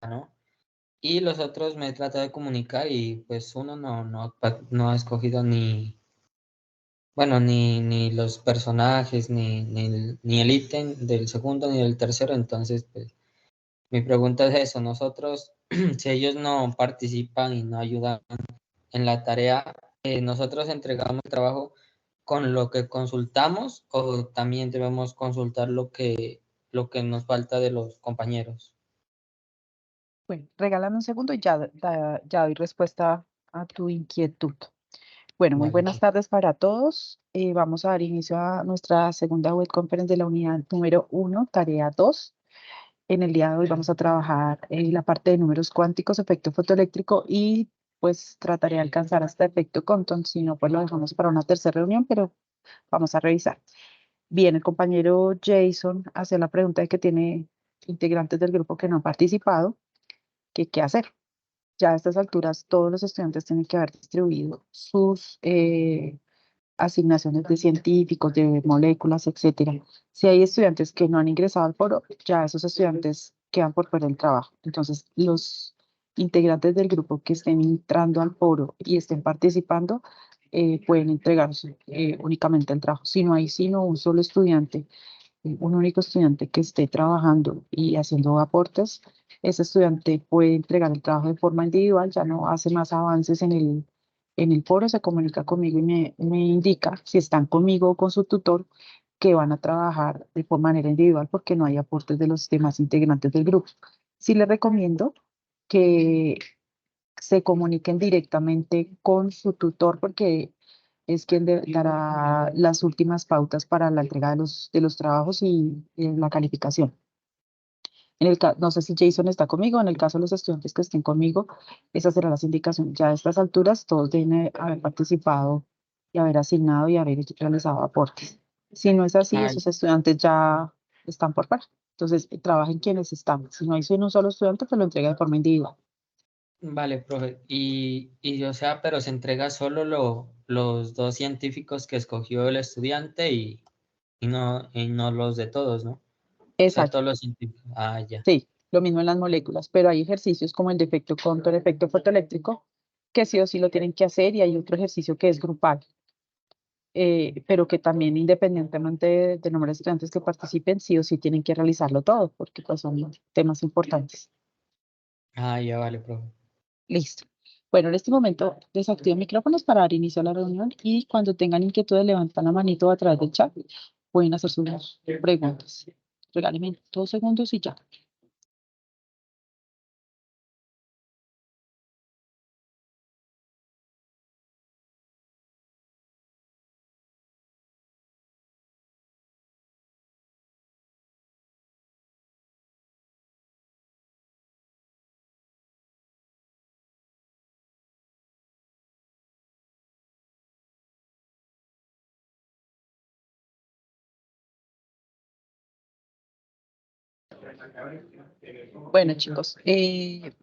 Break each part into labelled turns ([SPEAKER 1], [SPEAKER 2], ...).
[SPEAKER 1] ¿no? Y los otros me he tratado de comunicar y pues uno no ha escogido ni, bueno, ni los personajes, ni el ítem del segundo ni del tercero. Entonces, pues mi pregunta es eso, nosotros, si ellos no participan y no ayudan en la tarea, nosotros entregamos el trabajo con lo que consultamos o también debemos consultar lo que nos falta de los compañeros.
[SPEAKER 2] Bueno, regálame un segundo y ya doy respuesta a tu inquietud. Bueno, muy
[SPEAKER 1] Vale,
[SPEAKER 2] buenas tardes para todos. Vamos a dar inicio a nuestra segunda web conference de la unidad número 1, tarea 2. En el día de hoy vamos a trabajar la parte de números cuánticos, efecto fotoeléctrico y pues trataré de alcanzar hasta efecto Compton. Si no, pues lo dejamos para una tercera reunión, pero vamos a revisar. Bien, el compañero Jason hace la pregunta de que tiene integrantes del grupo que no han participado, que qué hacer. Ya a estas alturas todos los estudiantes tienen que haber distribuido sus asignaciones de científicos, de moléculas, etcétera. Si hay estudiantes que no han ingresado al foro, ya esos estudiantes quedan por fuera del trabajo. Entonces, los integrantes del grupo que estén entrando al foro y estén participando, pueden entregar únicamente el trabajo. Si no hay sino un solo estudiante, un único estudiante que esté trabajando y haciendo aportes, ese estudiante puede entregar el trabajo de forma individual, ya no hace más avances en el foro, se comunica conmigo y me indica si están conmigo o con su tutor que van a trabajar de manera individual porque no hay aportes de los demás integrantes del grupo. Sí les recomiendo que se comuniquen directamente con su tutor porque es quien dará las últimas pautas para la entrega de los trabajos y la calificación. No sé si Jason está conmigo, en el caso de los estudiantes que estén conmigo, esas serán las indicaciones. Ya a estas alturas todos deben haber participado y haber asignado y haber realizado aportes. Si no es así,
[SPEAKER 1] ay,
[SPEAKER 2] esos estudiantes ya están por fuera. Entonces, trabajen quienes están. Si no hay sino un solo estudiante, pues lo entrega de forma individual.
[SPEAKER 1] vale, profe. O sea, pero se entrega solo los dos científicos que escogió el estudiante y no los de todos, ¿no? O sea,
[SPEAKER 2] Exacto.
[SPEAKER 1] todos los científicos. Ah, ya.
[SPEAKER 2] Sí, lo mismo en las moléculas, pero hay ejercicios como el de efecto Compton, efecto fotoeléctrico, que sí o sí lo tienen que hacer y hay otro ejercicio que es grupal, pero que también independientemente del número de estudiantes que participen, sí o sí tienen que realizarlo todo, porque pues son temas importantes.
[SPEAKER 1] Ah, ya vale, profe.
[SPEAKER 2] Listo. Bueno, en este momento desactivo micrófonos para dar inicio a la reunión y cuando tengan inquietudes levantan la manito a través del chat, pueden hacer sus preguntas. Regálenme 2 segundos y ya. Bueno, chicos, voy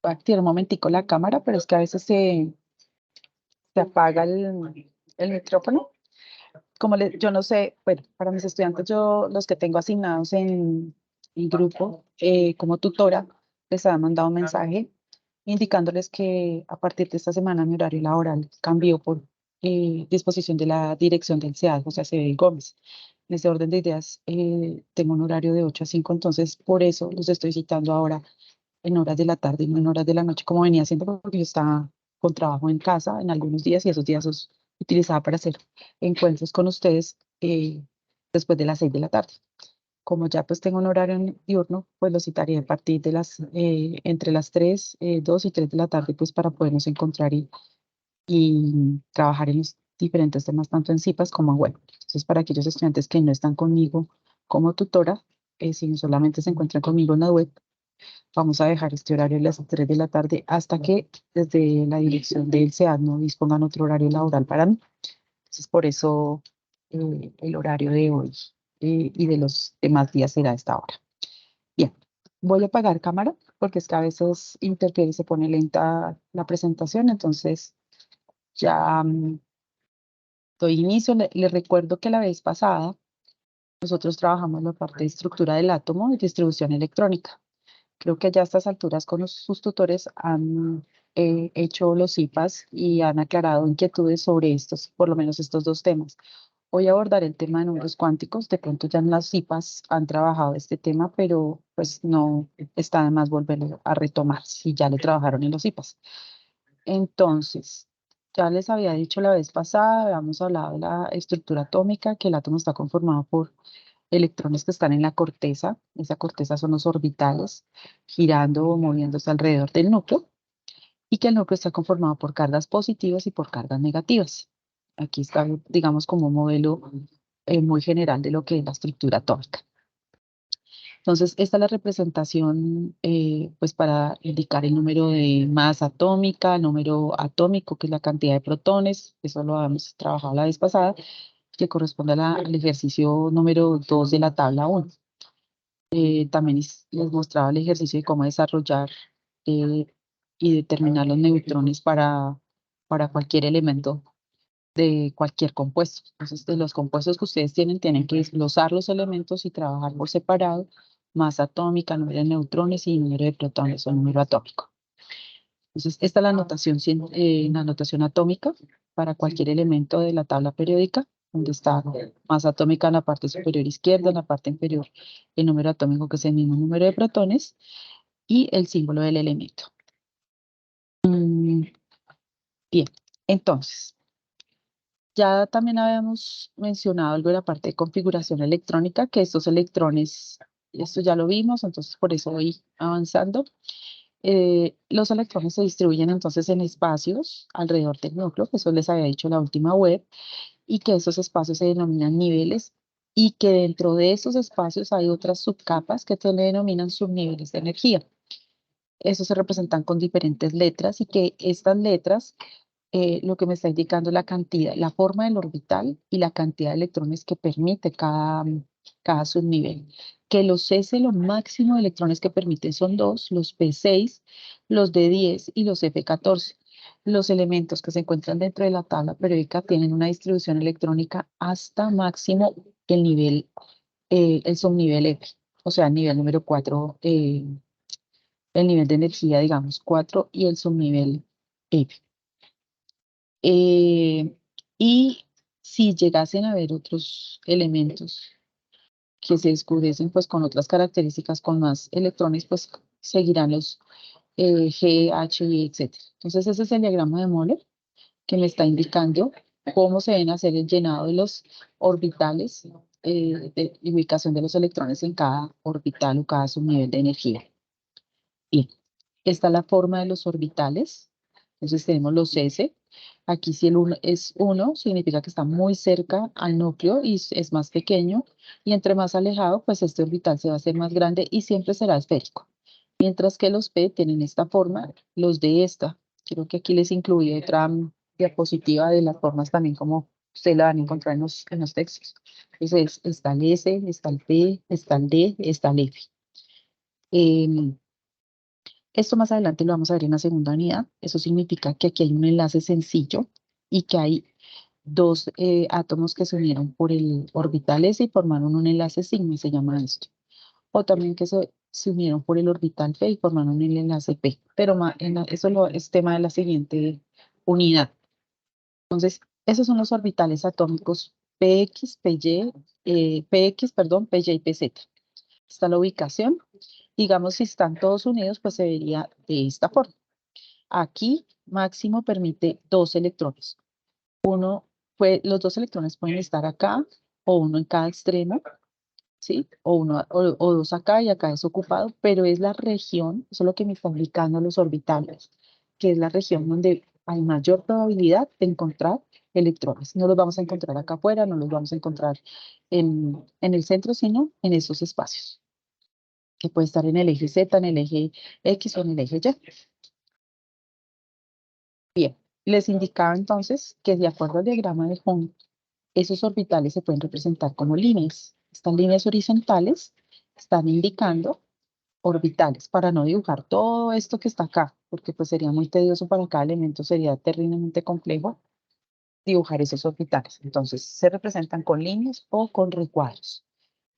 [SPEAKER 2] a activar un momentico la cámara, pero es que a veces se apaga el micrófono. Yo no sé, bueno, para mis estudiantes, yo los que tengo asignados en grupo como tutora, les han mandado un mensaje indicándoles que a partir de esta semana mi horario laboral cambió por disposición de la dirección del SEAD, José Acevedo Gómez. En ese orden de ideas, tengo un horario de 8 a 5, entonces por eso los estoy citando ahora en horas de la tarde y no en horas de la noche, como venía haciendo, porque yo estaba con trabajo en casa en algunos días y esos días los utilizaba para hacer encuentros con ustedes después de las 6 de la tarde. Como ya pues tengo un horario diurno, pues lo citaré a partir de entre las 3, 2 y 3 de la tarde, pues para podernos encontrar y trabajar en los diferentes temas, tanto en CIPAS como en web. Entonces, para aquellos estudiantes que no están conmigo como tutora, sino solamente se encuentran conmigo en la web, vamos a dejar este horario a las 3 de la tarde hasta que desde la dirección del SEAD no dispongan otro horario laboral para mí. Entonces, por eso el horario de hoy y de los demás días será a esta hora. Bien, voy a apagar cámara porque es que a veces interfiere y se pone lenta la presentación. Entonces, ya doy inicio. Le recuerdo que la vez pasada nosotros trabajamos la parte de estructura del átomo y distribución electrónica. Creo que ya a estas alturas con sus tutores han hecho los IPAs y han aclarado inquietudes sobre estos, por lo menos estos dos temas. Hoy abordaré el tema de números cuánticos. De pronto ya en las IPAs han trabajado este tema, pero pues no está de más volverlo a retomar si ya lo trabajaron en los IPAs. Entonces, ya les había dicho la vez pasada, habíamos hablado de la estructura atómica, que el átomo está conformado por electrones que están en la corteza. Esa corteza son los orbitales, girando o moviéndose alrededor del núcleo, y que el núcleo está conformado por cargas positivas y por cargas negativas. Aquí está, digamos, como un modelo muy general de lo que es la estructura atómica. Entonces, esta es la representación, pues para indicar el número de masa atómica, el número atómico, que es la cantidad de protones, eso lo habíamos trabajado la vez pasada, que corresponde al ejercicio número 2 de la tabla 1. También les mostraba el ejercicio de cómo desarrollar eh, y determinar los neutrones para cualquier elemento de cualquier compuesto. Entonces, de los compuestos que ustedes tienen que desglosar los elementos y trabajar por separado: masa atómica, número de neutrones y número de protones o número atómico. Entonces, esta es la notación atómica para cualquier elemento de la tabla periódica, donde está masa atómica en la parte superior izquierda, en la parte inferior el número atómico, que es el mismo número de protones, y el símbolo del elemento. Bien, entonces, ya también habíamos mencionado algo de la parte de configuración electrónica, que estos electrones, esto ya lo vimos, entonces por eso voy avanzando. Los electrones se distribuyen entonces en espacios alrededor del núcleo, que eso les había dicho la última web, y que esos espacios se denominan niveles, y que dentro de esos espacios hay otras subcapas que se le denominan subniveles de energía. Esos se representan con diferentes letras, y que estas letras lo que me está indicando es la cantidad, la forma del orbital y la cantidad de electrones que permite cada subnivel. Que los S, lo máximo de electrones que permiten son 2, los P6, los D10 y los F14. Los elementos que se encuentran dentro de la tabla periódica tienen una distribución electrónica hasta máximo el nivel, el subnivel F, o sea, el nivel número 4, el nivel de energía, digamos, 4, y el subnivel F. Eh, y si llegasen a haber otros elementos que se descubriesen pues con otras características, con más electrones, pues seguirán los G, H, y etcétera. Entonces ese es el diagrama de Moller, que me está indicando cómo se deben hacer el llenado de los orbitales, de ubicación de los electrones en cada orbital o cada subnivel de energía. Bien, esta es la forma de los orbitales. Entonces tenemos los S. Aquí si el 1 es 1, significa que está muy cerca al núcleo y es más pequeño. Y entre más alejado, pues este orbital se va a hacer más grande y siempre será esférico. Mientras que los P tienen esta forma, los de esta. Creo que aquí les incluí otra diapositiva de las formas también, como ustedes la van a encontrar en los textos. Entonces está el S, está el P, está el D, está el F. Em, Esto más adelante lo vamos a ver en la segunda unidad. Eso significa que aquí hay un enlace sencillo y que hay dos átomos que se unieron por el orbital S y formaron un enlace sigma, y se llama esto. O también que se unieron por el orbital P y formaron el enlace P. Pero eso es tema de la siguiente unidad. Entonces, esos son los orbitales atómicos PX, PY, PX, perdón, PY y PZ. Está la ubicación. Digamos, si están todos unidos, pues se vería de esta forma. Aquí máximo permite 2 electrones. Los 2 electrones pueden estar acá o uno en cada extremo, ¿sí? O dos acá y acá desocupado, pero es la región, eso es lo que me está indicando los orbitales, que es la región donde hay mayor probabilidad de encontrar electrones. No los vamos a encontrar acá afuera, no los vamos a encontrar en el centro, sino en esos espacios, que puede estar en el eje Z, en el eje X o en el eje Y. Bien, les indicaba entonces que de acuerdo al diagrama de Hund, esos orbitales se pueden representar como líneas. Estas líneas horizontales están indicando orbitales, para no dibujar todo esto que está acá, porque pues sería muy tedioso para cada elemento, sería terriblemente complejo dibujar esos orbitales. Entonces se representan con líneas o con recuadros,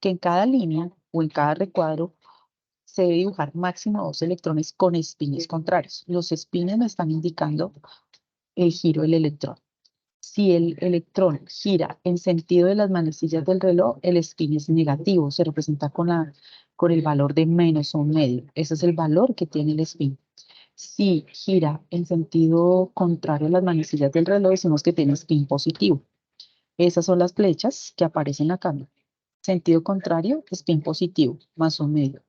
[SPEAKER 2] que en cada línea o en cada recuadro se debe dibujar máximo 2 electrones con espines contrarios. Los espines me están indicando el giro del electrón. Si el electrón gira en sentido de las manecillas del reloj, el spin es negativo, se representa con el valor de -1/2. Ese es el valor que tiene el spin. Si gira en sentido contrario a las manecillas del reloj, decimos que tiene spin positivo. Esas son las flechas que aparecen acá. Sentido contrario, spin positivo, +1/2.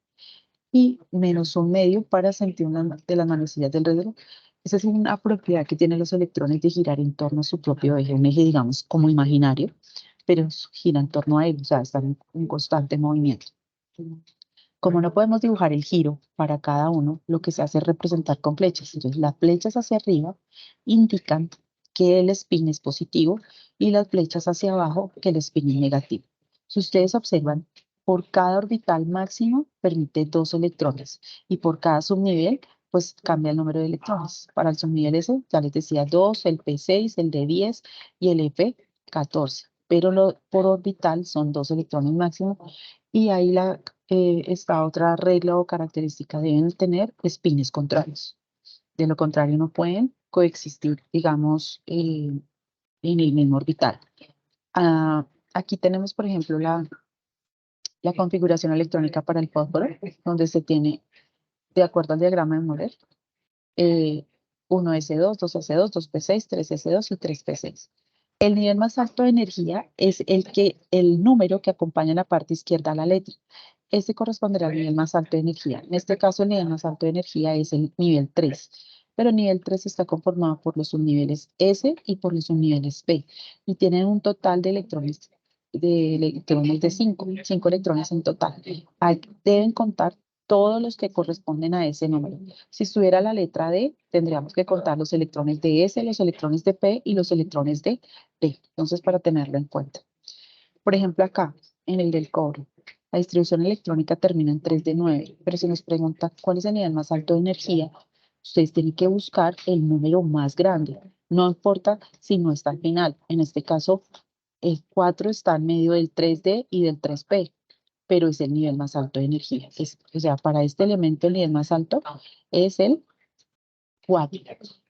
[SPEAKER 2] Y -1/2 para sentido de las manecillas del reloj. Esa es una propiedad que tienen los electrones de girar en torno a su propio eje, un eje, digamos, como imaginario, pero gira en torno a él, o sea, está en constante movimiento. Como no podemos dibujar el giro para cada uno, lo que se hace es representar con flechas. Entonces, las flechas hacia arriba indican que el spin es positivo y las flechas hacia abajo que el spin es negativo. Si ustedes observan, por cada orbital máximo permite 2 electrones y por cada subnivel, pues cambia el número de electrones. Para el subnivel S, ya les decía 2, el P6, el D10 y el F14. Pero por orbital son 2 electrones máximo y ahí esta otra regla o característica: deben tener espines contrarios. De lo contrario, no pueden coexistir, digamos, en el mismo orbital. Ah, aquí tenemos, por ejemplo, la configuración electrónica para el fósforo, donde se tiene, de acuerdo al diagrama de Moller, 1s2, 2s2, 2p6, 3s2 y 3p6. El nivel más alto de energía es el número que acompaña en la parte izquierda a la letra. Este corresponderá al nivel más alto de energía. En este caso, el nivel más alto de energía es el nivel 3, pero el nivel 3 está conformado por los subniveles S y por los subniveles P, y tienen un total de 5 electrones en total. Deben contar todos los que corresponden a ese número. Si estuviera la letra D, tendríamos que contar los electrones de S, los electrones de P y los electrones de D. Entonces, para tenerlo en cuenta. Por ejemplo, acá, en el del cobre, la distribución electrónica termina en 3 de 9, pero si nos pregunta cuál es el nivel más alto de energía, ustedes tienen que buscar el número más grande. No importa si no está al final. En este caso, el 4 está en medio del 3D y del 3P, pero es el nivel más alto de energía. O sea, para este elemento el nivel más alto es el 4.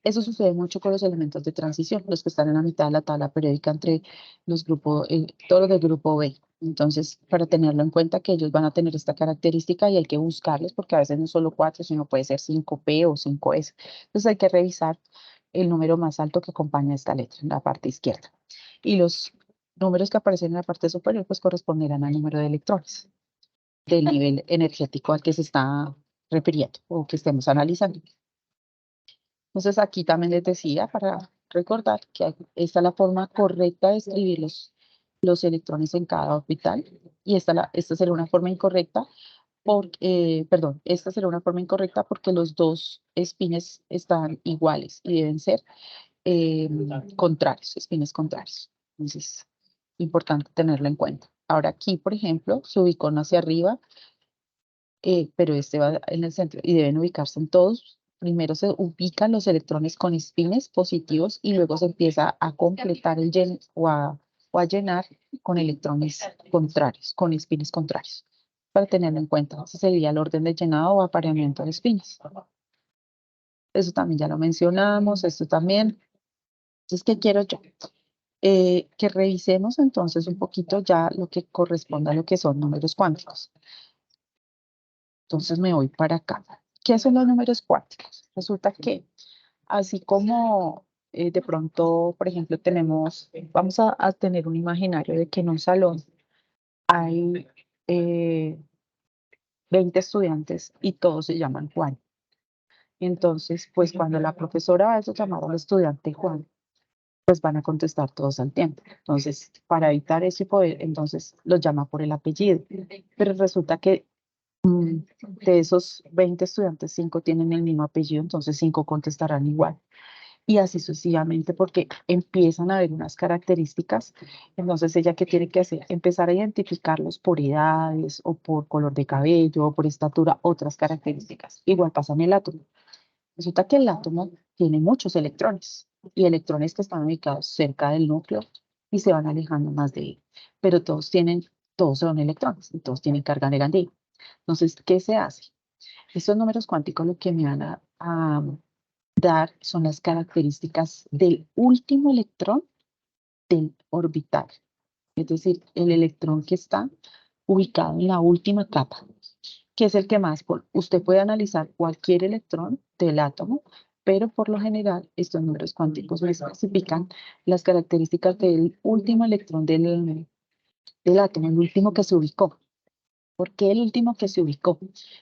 [SPEAKER 2] Eso sucede mucho con los elementos de transición, los que están en la mitad de la tabla periódica entre los grupos, todos los del grupo B. Entonces, para tenerlo en cuenta que ellos van a tener esta característica y hay que buscarlos porque a veces no es solo 4, sino puede ser 5P o 5S. Entonces hay que revisar el número más alto que acompaña esta letra en la parte izquierda. Y los números que aparecen en la parte superior pues corresponderán al número de electrones del nivel energético al que se está refiriendo o que estemos analizando. Entonces aquí también les decía, para recordar que esta es la forma correcta de escribir los electrones en cada orbital, y esta será una forma incorrecta perdón, esta será una forma incorrecta porque los dos espines están iguales y deben ser contrarios, espines contrarios. Entonces, importante tenerlo en cuenta. Ahora aquí, por ejemplo, se ubicó hacia arriba, pero este va en el centro y deben ubicarse en todos. Primero se ubican los electrones con espines positivos y luego se empieza a completar o a llenar con electrones contrarios, con espines contrarios, para tenerlo en cuenta. Ese sería el orden de llenado o apareamiento de espines. Eso también ya lo mencionamos, esto también. Entonces, ¿qué quiero yo? Que revisemos entonces un poquito ya lo que corresponde a lo que son números cuánticos. Entonces me voy para acá. ¿Qué son los números cuánticos? Resulta que así como de pronto, por ejemplo, vamos a tener un imaginario de que en un salón hay 20 estudiantes y todos se llaman Juan. Entonces, pues cuando la profesora va a llamar al estudiante Juan, pues van a contestar todos al tiempo. Entonces, para evitar ese poder, entonces los llama por el apellido. Pero resulta que de esos 20 estudiantes, 5 tienen el mismo apellido, entonces 5 contestarán igual. Y así sucesivamente, porque empiezan a haber unas características. Entonces, ¿ella qué tiene que hacer? Empezar a identificarlos por edades o por color de cabello o por estatura, otras características. Igual pasa en el átomo. Resulta que el átomo tiene muchos electrones y electrones que están ubicados cerca del núcleo y se van alejando más de él. Pero todos son electrones y todos tienen carga negativa. Entonces, ¿qué se hace? Estos números cuánticos lo que me van a dar son las características del último electrón del orbital. Es decir, el electrón que está ubicado en la última capa, que es el que más, usted puede analizar cualquier electrón del átomo, pero por lo general estos números cuánticos me especifican las características del último electrón del átomo, el último que se ubicó. ¿Por qué el último que se ubicó?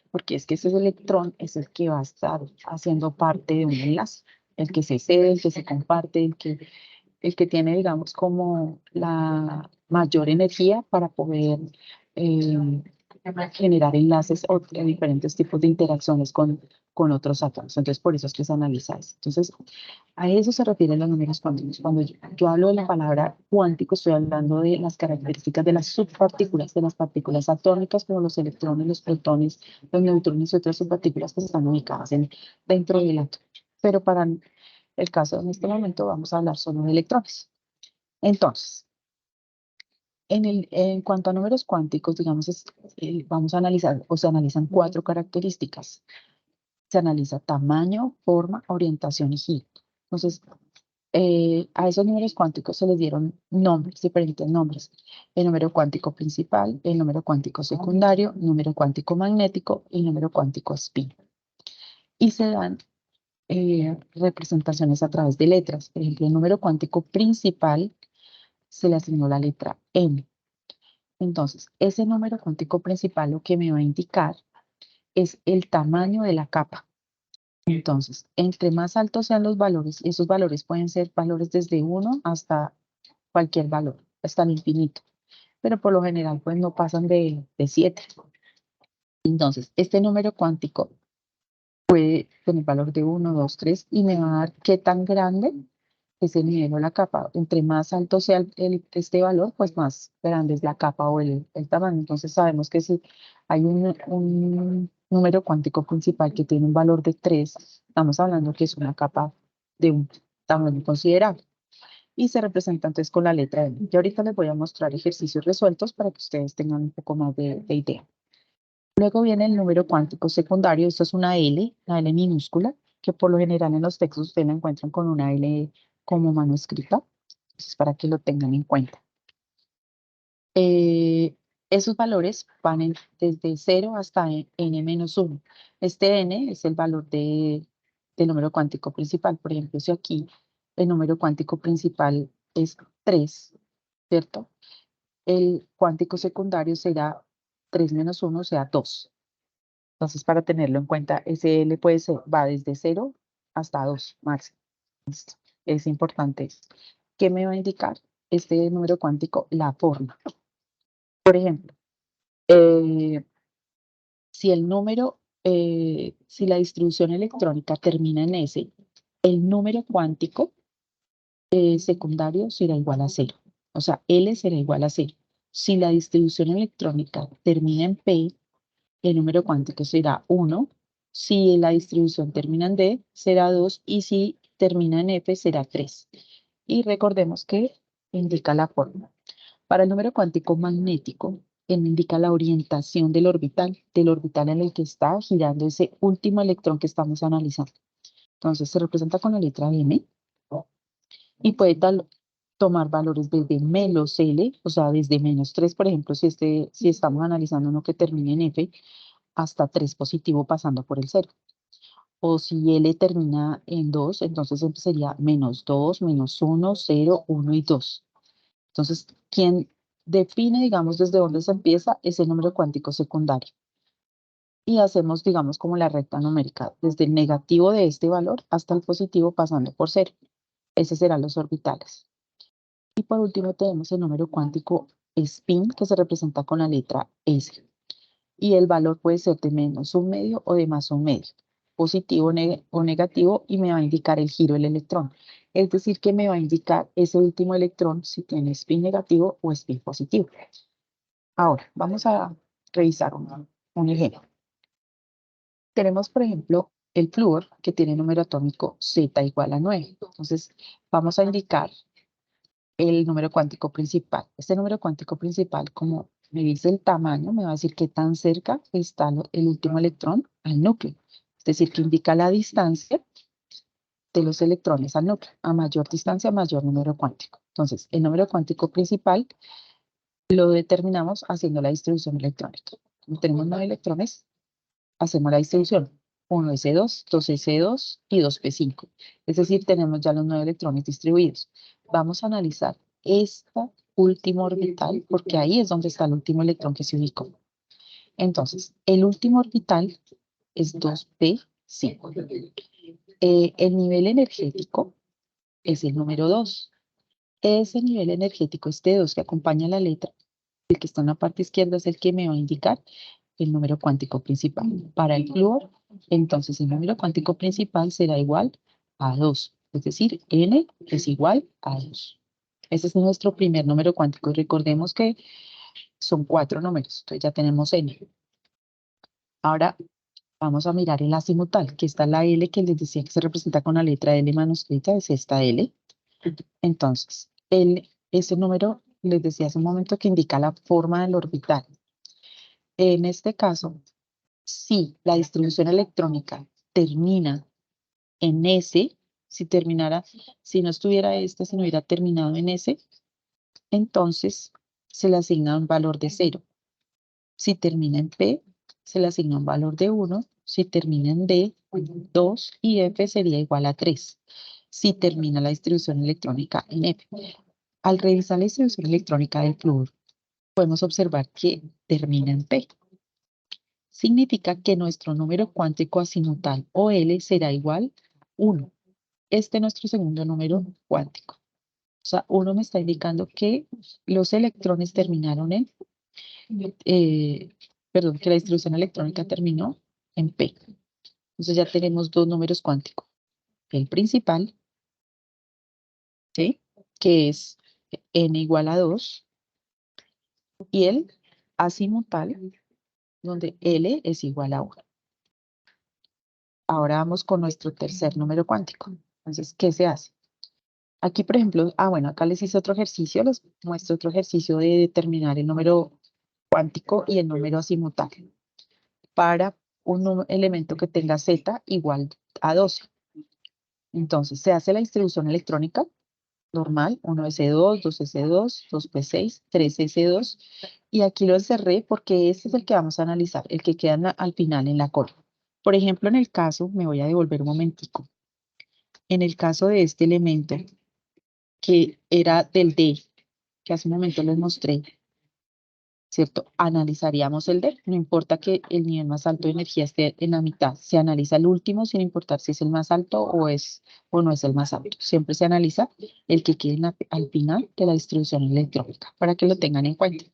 [SPEAKER 2] Porque es que ese electrón es el que va a estar haciendo parte de un enlace, el que se cede, el que se comparte, el que tiene, digamos, como la mayor energía para poder eh, generar enlaces o diferentes tipos de interacciones con otros átomos. Entonces, por eso es que se analiza eso. Entonces, a eso se refieren los números cuánticos. Cuando yo hablo de la palabra cuántico, estoy hablando de las características de las subpartículas, de las partículas atómicas, como los electrones, los protones, los neutrones y otras subpartículas que están ubicadas dentro del átomo. Pero para el caso en este momento vamos a hablar solo de electrones. Entonces, en cuanto a números cuánticos, digamos, vamos a analizar o se analizan cuatro características. Se analiza tamaño, forma, orientación y giro. Entonces, a esos números cuánticos se les dieron nombres, diferentes nombres. El número cuántico principal, el número cuántico secundario, el número cuántico magnético y el número cuántico spin. Y se dan representaciones a través de letras. Por ejemplo, el número cuántico principal se le asignó la letra M. Entonces, ese número cuántico principal lo que me va a indicar es el tamaño de la capa. Entonces, entre más altos sean los valores, y esos valores pueden ser valores desde 1 hasta cualquier valor, hasta el infinito, pero por lo general pues no pasan de 7. Entonces, este número cuántico puede tener valor de 1, 2, 3 y me va a dar qué tan grande es el nivel o la capa. Entre más alto sea este valor, pues más grande es la capa o el tamaño. Entonces sabemos que si hay un número cuántico principal que tiene un valor de 3, estamos hablando que es una capa de un tamaño considerable. Y se representa entonces con la letra M. Yo ahorita les voy a mostrar ejercicios resueltos para que ustedes tengan un poco más de idea. Luego viene el número cuántico secundario, esto es una L minúscula, que por lo general en los textos ustedes la encuentran con una L como manuscrita, entonces para que lo tengan en cuenta. Esos valores van desde 0 hasta n-1. Este n es el valor del número cuántico principal. Por ejemplo, si aquí el número cuántico principal es 3, ¿cierto? El cuántico secundario será 3 menos 1, o sea 2. Entonces, para tenerlo en cuenta, ese L puede ser, va desde 0 hasta 2 máximo. Es importante. ¿Qué me va a indicar este número cuántico? La forma. Por ejemplo, si el número, si la distribución electrónica termina en S, el número cuántico secundario será igual a 0. O sea, L será igual a 0. Si la distribución electrónica termina en P, el número cuántico será 1. Si la distribución termina en D, será 2. Y si termina en F, será 3. Y recordemos que indica la forma. Para el número cuántico magnético, él indica la orientación del orbital en el que está girando ese último electrón que estamos analizando. Entonces se representa con la letra M y puede tomar valores desde menos L, o sea, desde menos 3, por ejemplo, si estamos analizando uno que termine en F, hasta 3 positivo pasando por el 0. O si L termina en 2, entonces sería menos 2, menos 1, 0, 1 y 2. Entonces, quien define, digamos, desde dónde se empieza es el número cuántico secundario. Y hacemos, digamos, como la recta numérica, desde el negativo de este valor hasta el positivo pasando por 0. Esos serán los orbitales. Y por último tenemos el número cuántico spin, que se representa con la letra S. Y el valor puede ser de menos un medio o de más un medio, positivo o negativo, y me va a indicar el giro del electrón. Es decir, que me va a indicar ese último electrón si tiene spin negativo o spin positivo. Ahora, vamos a revisar un ejemplo. Tenemos, por ejemplo, el flúor, que tiene número atómico Z igual a 9. Entonces, vamos a indicar el número cuántico principal. Este número cuántico principal, como Me dice el tamaño, me va a decir qué tan cerca está el último electrón al núcleo. Es decir, que indica la distancia de los electrones al núcleo. A mayor distancia, mayor número cuántico. Entonces, el número cuántico principal lo determinamos haciendo la distribución electrónica. Como tenemos 9 electrones, hacemos la distribución. 1s2, 2s2 y 2p5. Es decir, tenemos ya los 9 electrones distribuidos. Vamos a analizar esta última orbital porque ahí es donde está el último electrón que se ubicó. Entonces, el último orbital es 2p5. El nivel energético es el número 2. Ese nivel energético, este 2 que acompaña la letra, el que está en la parte izquierda es el que me va a indicar el número cuántico principal. Para el flúor, entonces el número cuántico principal será igual a 2, es decir, n es igual a 2. Ese es nuestro primer número cuántico. Recordemos que son 4 números, entonces ya tenemos n. Ahora vamos a mirar el azimutal, que está la L que les decía que se representa con la letra L manuscrita, es esta L. Entonces, ese número les decía hace un momento que indica la forma del orbital. En este caso, si la distribución electrónica termina en S, si no estuviera esta, si no hubiera terminado en S, entonces se le asigna un valor de 0. Si termina en P, se le asigna un valor de 1. Si termina en D, 2 y F sería igual a 3. Si termina la distribución electrónica en F. Al revisar la distribución electrónica del flúor, podemos observar que termina en P. Significa que nuestro número cuántico azimutal o L será igual a 1. Este es nuestro segundo número cuántico. O sea, 1 me está indicando que los electrones terminaron perdón, que la distribución electrónica terminó en P. Entonces ya tenemos dos números cuánticos. El principal, ¿sí? Que es n igual a 2, y el azimutal, donde L es igual a 1. Ahora vamos con nuestro tercer número cuántico. Entonces, ¿qué se hace? Aquí, por ejemplo, bueno, acá les hice otro ejercicio, les muestro otro ejercicio de determinar el número cuántico y el número azimutal para un elemento que tenga z igual a 12. Entonces, se hace la distribución electrónica normal, 1s2, 2s2, 2p6, 3s2, y aquí lo cerré porque este es el que vamos a analizar, el que queda al final en la cola. Por ejemplo, en el caso, me voy a devolver un momentico. En el caso de este elemento, que era del D, que hace un momento les mostré, ¿cierto? Analizaríamos el D, no importa que el nivel más alto de energía esté en la mitad, se analiza el último sin importar si es el más alto o no es el más alto. Siempre se analiza el que quede al final de la distribución electrónica, para que lo tengan en cuenta.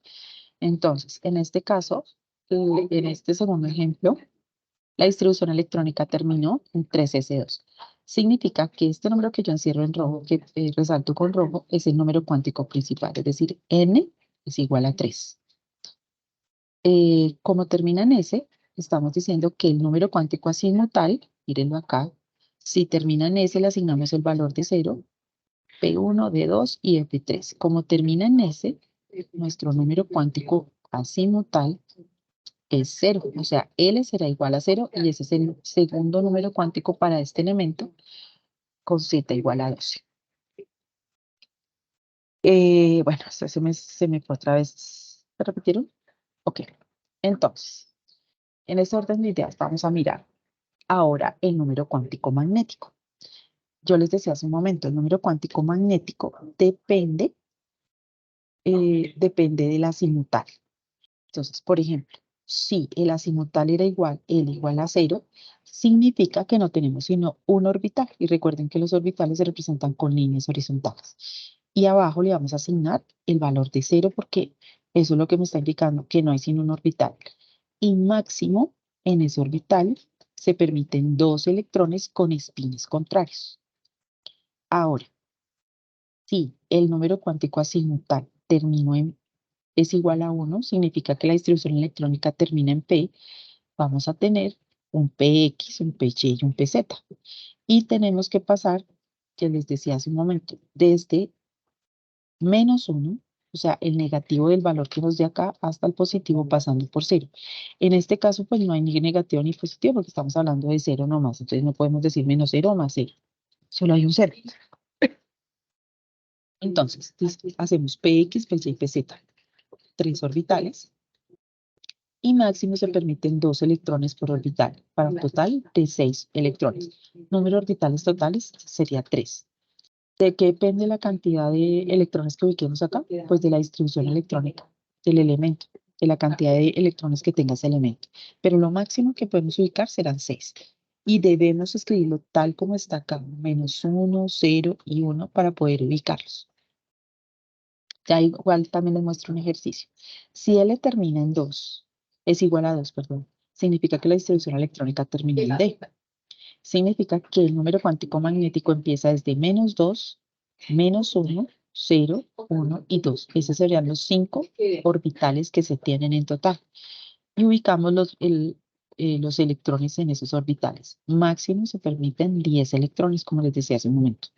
[SPEAKER 2] Entonces, en este caso, en este segundo ejemplo, la distribución electrónica terminó en 3s2. Significa que este número que yo encierro en rojo, que resalto con rojo, es el número cuántico principal, es decir, n es igual a 3. Como termina en S, estamos diciendo que el número cuántico azimutal, mírenlo acá, si termina en S, le asignamos el valor de 0, P1, D2 y F3. Como termina en S, nuestro número cuántico azimutal es 0, o sea, L será igual a 0 y ese es el segundo número cuántico para este elemento con Z igual a 12. Bueno, esto se me fue otra vez. ¿Se repitieron? Ok. Entonces, en este orden de ideas vamos a mirar ahora el número cuántico magnético. Yo les decía hace un momento, el número cuántico magnético depende del azimutal. Entonces, por ejemplo, si el azimutal era igual, L igual a 0, significa que no tenemos sino un orbital. Y recuerden que los orbitales se representan con líneas horizontales. Y abajo le vamos a asignar el valor de 0 porque eso es lo que me está indicando que no hay sino un orbital. Y máximo en ese orbital se permiten 2 electrones con espines contrarios. Ahora, si el número cuántico azimutal es igual a 1, significa que la distribución electrónica termina en P, vamos a tener un PX, un PY y un PZ. Y tenemos que pasar, que les decía hace un momento, desde -1 O sea, el negativo del valor que nos dé acá hasta el positivo pasando por cero. En este caso, pues no hay ni negativo ni positivo porque estamos hablando de cero nomás. Entonces no podemos decir menos cero o más cero. Solo hay un cero. Entonces, hacemos Px, Py y Pz. Tres orbitales. Y máximo se permiten 2 electrones por orbital, para un total de 6 electrones. Número de orbitales totales sería 3. ¿De qué depende la cantidad de electrones que ubiquemos acá? Pues de la distribución electrónica del elemento, de la cantidad de electrones que tenga ese elemento. Pero lo máximo que podemos ubicar serán 6. Y debemos escribirlo tal como está acá, -1, 0 y 1 para poder ubicarlos. Ya igual también les muestro un ejercicio. Si L termina en 2, es igual a 2, perdón, significa que la distribución electrónica termina en D. Significa que el número cuántico magnético empieza desde -2, -1, 0, 1 y 2. Esos serían los 5 orbitales que se tienen en total. Y ubicamos los electrones en esos orbitales. Máximo se permiten 10 electrones, como les decía hace un momento.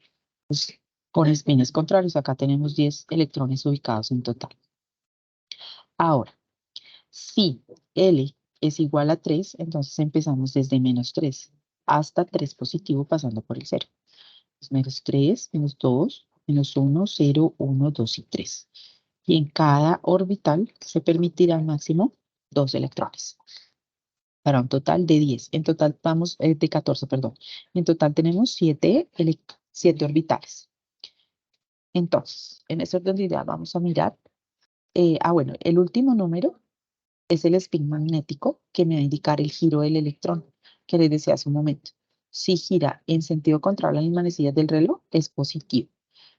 [SPEAKER 2] Pues, con espines contrarios, acá tenemos 10 electrones ubicados en total. Ahora, si L es igual a 3, entonces empezamos desde -3 hasta 3 positivo pasando por el 0. -3, -2, -1, 0, 1, 2 y 3. Y en cada orbital se permitirá al máximo 2 electrones. Para un total de 10. En total vamos, de 14, perdón. En total tenemos 7 orbitales. Entonces, en ese orden de idea vamos a mirar. Bueno, el último número es el spin magnético que me va a indicar el giro del electrón, que les decía hace un momento. Si gira en sentido contrario a las manecillas del reloj, es positivo.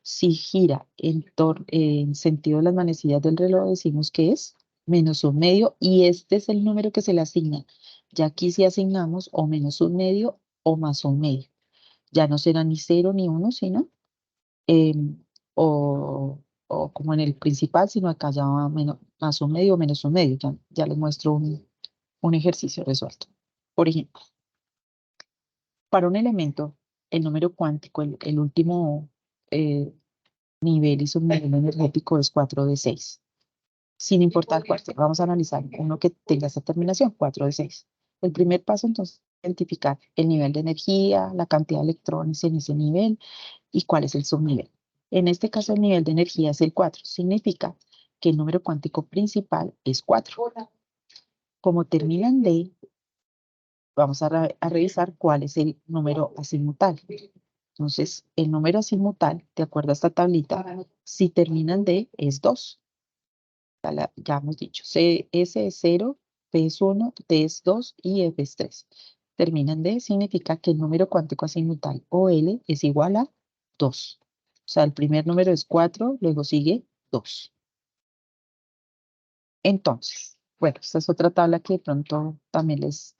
[SPEAKER 2] Si gira en sentido de las manecillas del reloj, decimos que es -1/2, y este es el número que se le asigna. Ya aquí si asignamos o -1/2 o +1/2. Ya no será ni 0 ni 1, sino em, o como en el principal, sino acá ya va +1/2 o -1/2. Ya les muestro un ejercicio resuelto. Por ejemplo, para un elemento, el número cuántico, el último nivel y subnivel energético es 4d6. Sin importar cuál sea, vamos a analizar uno que tenga esa terminación, 4d6. El primer paso, entonces, es identificar el nivel de energía, la cantidad de electrones en ese nivel y cuál es el subnivel. En este caso, el nivel de energía es el 4. Significa que el número cuántico principal es 4. Como termina en D, vamos a revisar cuál es el número azimutal. Entonces, el número azimutal, de acuerdo a esta tablita, si termina en D, es 2. Ya hemos dicho, S es 0, P es 1, T es 2 y F es 3. Termina en D, significa que el número cuántico azimutal, o L, es igual a 2. O sea, el primer número es 4, luego sigue 2. Entonces, bueno, esta es otra tabla que de pronto también les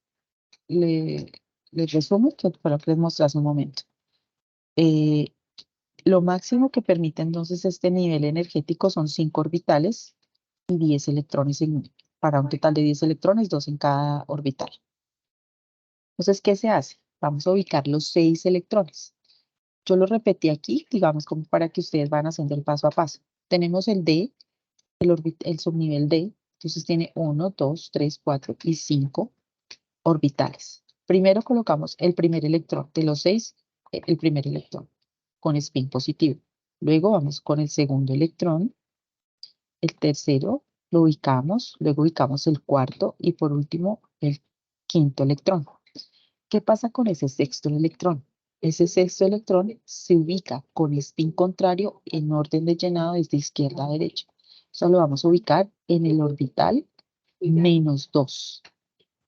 [SPEAKER 2] resumo, que espero que les mostré hace un momento. Eh, lo máximo que permite entonces este nivel energético son 5 orbitales y 10 electrones para un total de 10 electrones, 2 en cada orbital. Entonces, ¿qué se hace? Vamos a ubicar los 6 electrones. Yo lo repetí aquí, digamos, como para que ustedes van haciendo el paso a paso. Tenemos el D, el subnivel D, entonces tiene 1, 2, 3, 4 y 5 orbitales. Primero colocamos el primer electrón, de los 6, el primer electrón, con spin positivo. Luego vamos con el segundo electrón, el tercero lo ubicamos, luego ubicamos el cuarto y por último el quinto electrón. ¿Qué pasa con ese sexto electrón? Ese sexto electrón se ubica con spin contrario en orden de llenado desde izquierda a derecha. Eso lo vamos a ubicar en el orbital -2.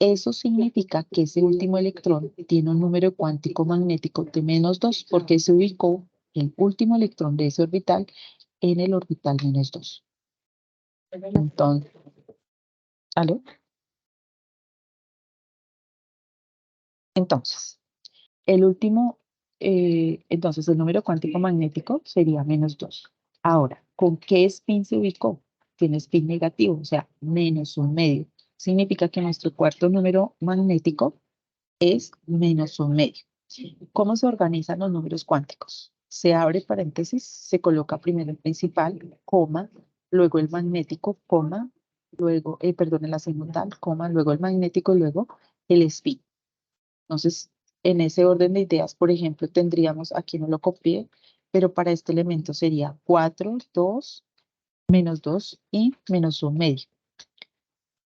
[SPEAKER 2] Eso significa que ese último electrón tiene un número cuántico magnético de -2 porque se ubicó el último electrón de ese orbital en el orbital -2. Entonces, ¿aló? Entonces, el último, entonces el número cuántico magnético sería -2. Ahora, ¿con qué spin se ubicó? Tiene spin negativo, o sea, -1/2. Significa que nuestro cuarto número magnético es -1/2. ¿Cómo se organizan los números cuánticos? Se abre paréntesis, se coloca primero el principal, coma, luego el magnético, coma, luego, perdón, el azimutal, coma, luego el magnético, luego el spin. Entonces, en ese orden de ideas, por ejemplo, tendríamos, aquí no lo copié, pero para este elemento sería 4, 2, menos 2 y menos 1 medio.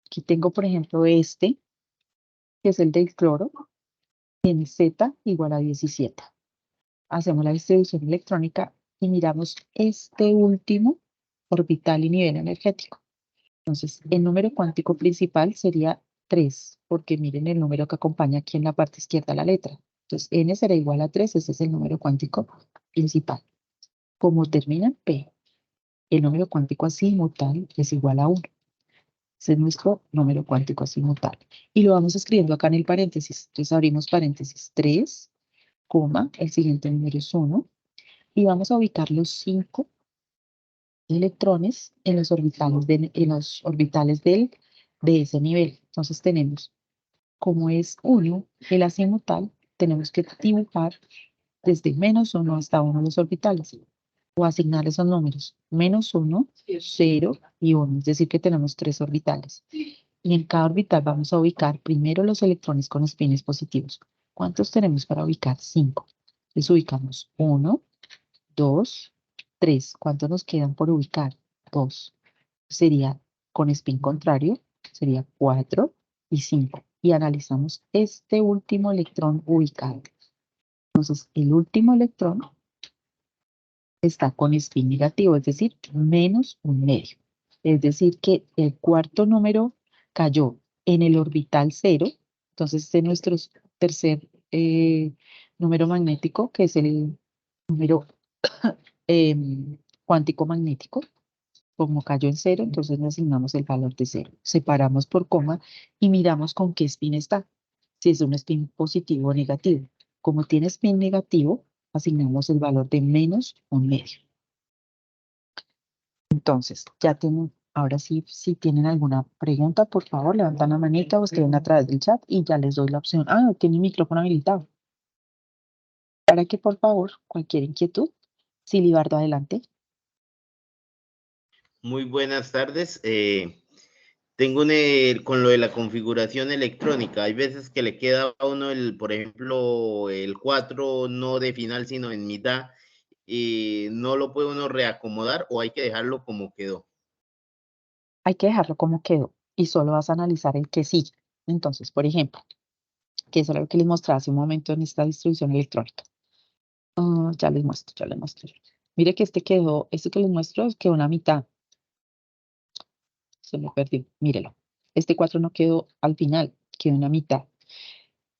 [SPEAKER 2] Aquí tengo, por ejemplo, este, que es el del cloro, tiene Z igual a 17. Hacemos la distribución electrónica y miramos este último orbital y nivel energético. Entonces, el número cuántico principal sería 3, porque miren el número que acompaña aquí en la parte izquierda la letra. Entonces, n será igual a 3, ese es el número cuántico principal. Como termina en P, el número cuántico azimutal es igual a 1. Ese es nuestro número cuántico azimutal. Y lo vamos escribiendo acá en el paréntesis. Entonces, abrimos paréntesis 3, coma, el siguiente número es 1, y vamos a ubicar los 5 electrones en los orbitales de ese nivel. Entonces tenemos, como es 1 el azimutal, tenemos que dibujar desde -1 hasta 1 los orbitales o asignar esos números, -1, 0 y 1, es decir que tenemos 3 orbitales. Y en cada orbital vamos a ubicar primero los electrones con espines positivos. ¿Cuántos tenemos para ubicar? 5. Entonces ubicamos 1, 2, 3. ¿Cuántos nos quedan por ubicar? 2. Sería con spin contrario, sería 4 y 5. Y analizamos este último electrón ubicado. Entonces, el último electrón está con spin negativo, es decir, -1 medio. Es decir, que el cuarto número cayó en el orbital 0. Entonces, este es nuestro tercer número magnético, que es el número cuántico magnético. Como cayó en 0, entonces le asignamos el valor de 0. Separamos por coma y miramos con qué spin está. Si es un spin positivo o negativo. Como tiene spin negativo, asignamos el valor de -1 medio. Entonces, ya tienen, ahora sí, si tienen alguna pregunta, por favor, levantan la manita o escriben a través del chat y ya les doy la opción. Ah, tiene el micrófono habilitado. Para que, por favor, cualquier inquietud, Silibardo, adelante.
[SPEAKER 3] Muy buenas tardes. Tengo con lo de la configuración electrónica. Hay veces que le queda a uno, por ejemplo, el 4 no de final, sino en mitad. Y no lo puede uno reacomodar o hay que dejarlo como quedó.
[SPEAKER 2] Hay que dejarlo como quedó y solo vas a analizar el que sigue. Entonces, por ejemplo, que eso era lo que les mostraba hace un momento en esta distribución electrónica. Ya les muestro, ya les muestro. Mire que este que les muestro quedó una mitad. Se me perdió, mírelo. Este 4 no quedó al final, quedó una mitad.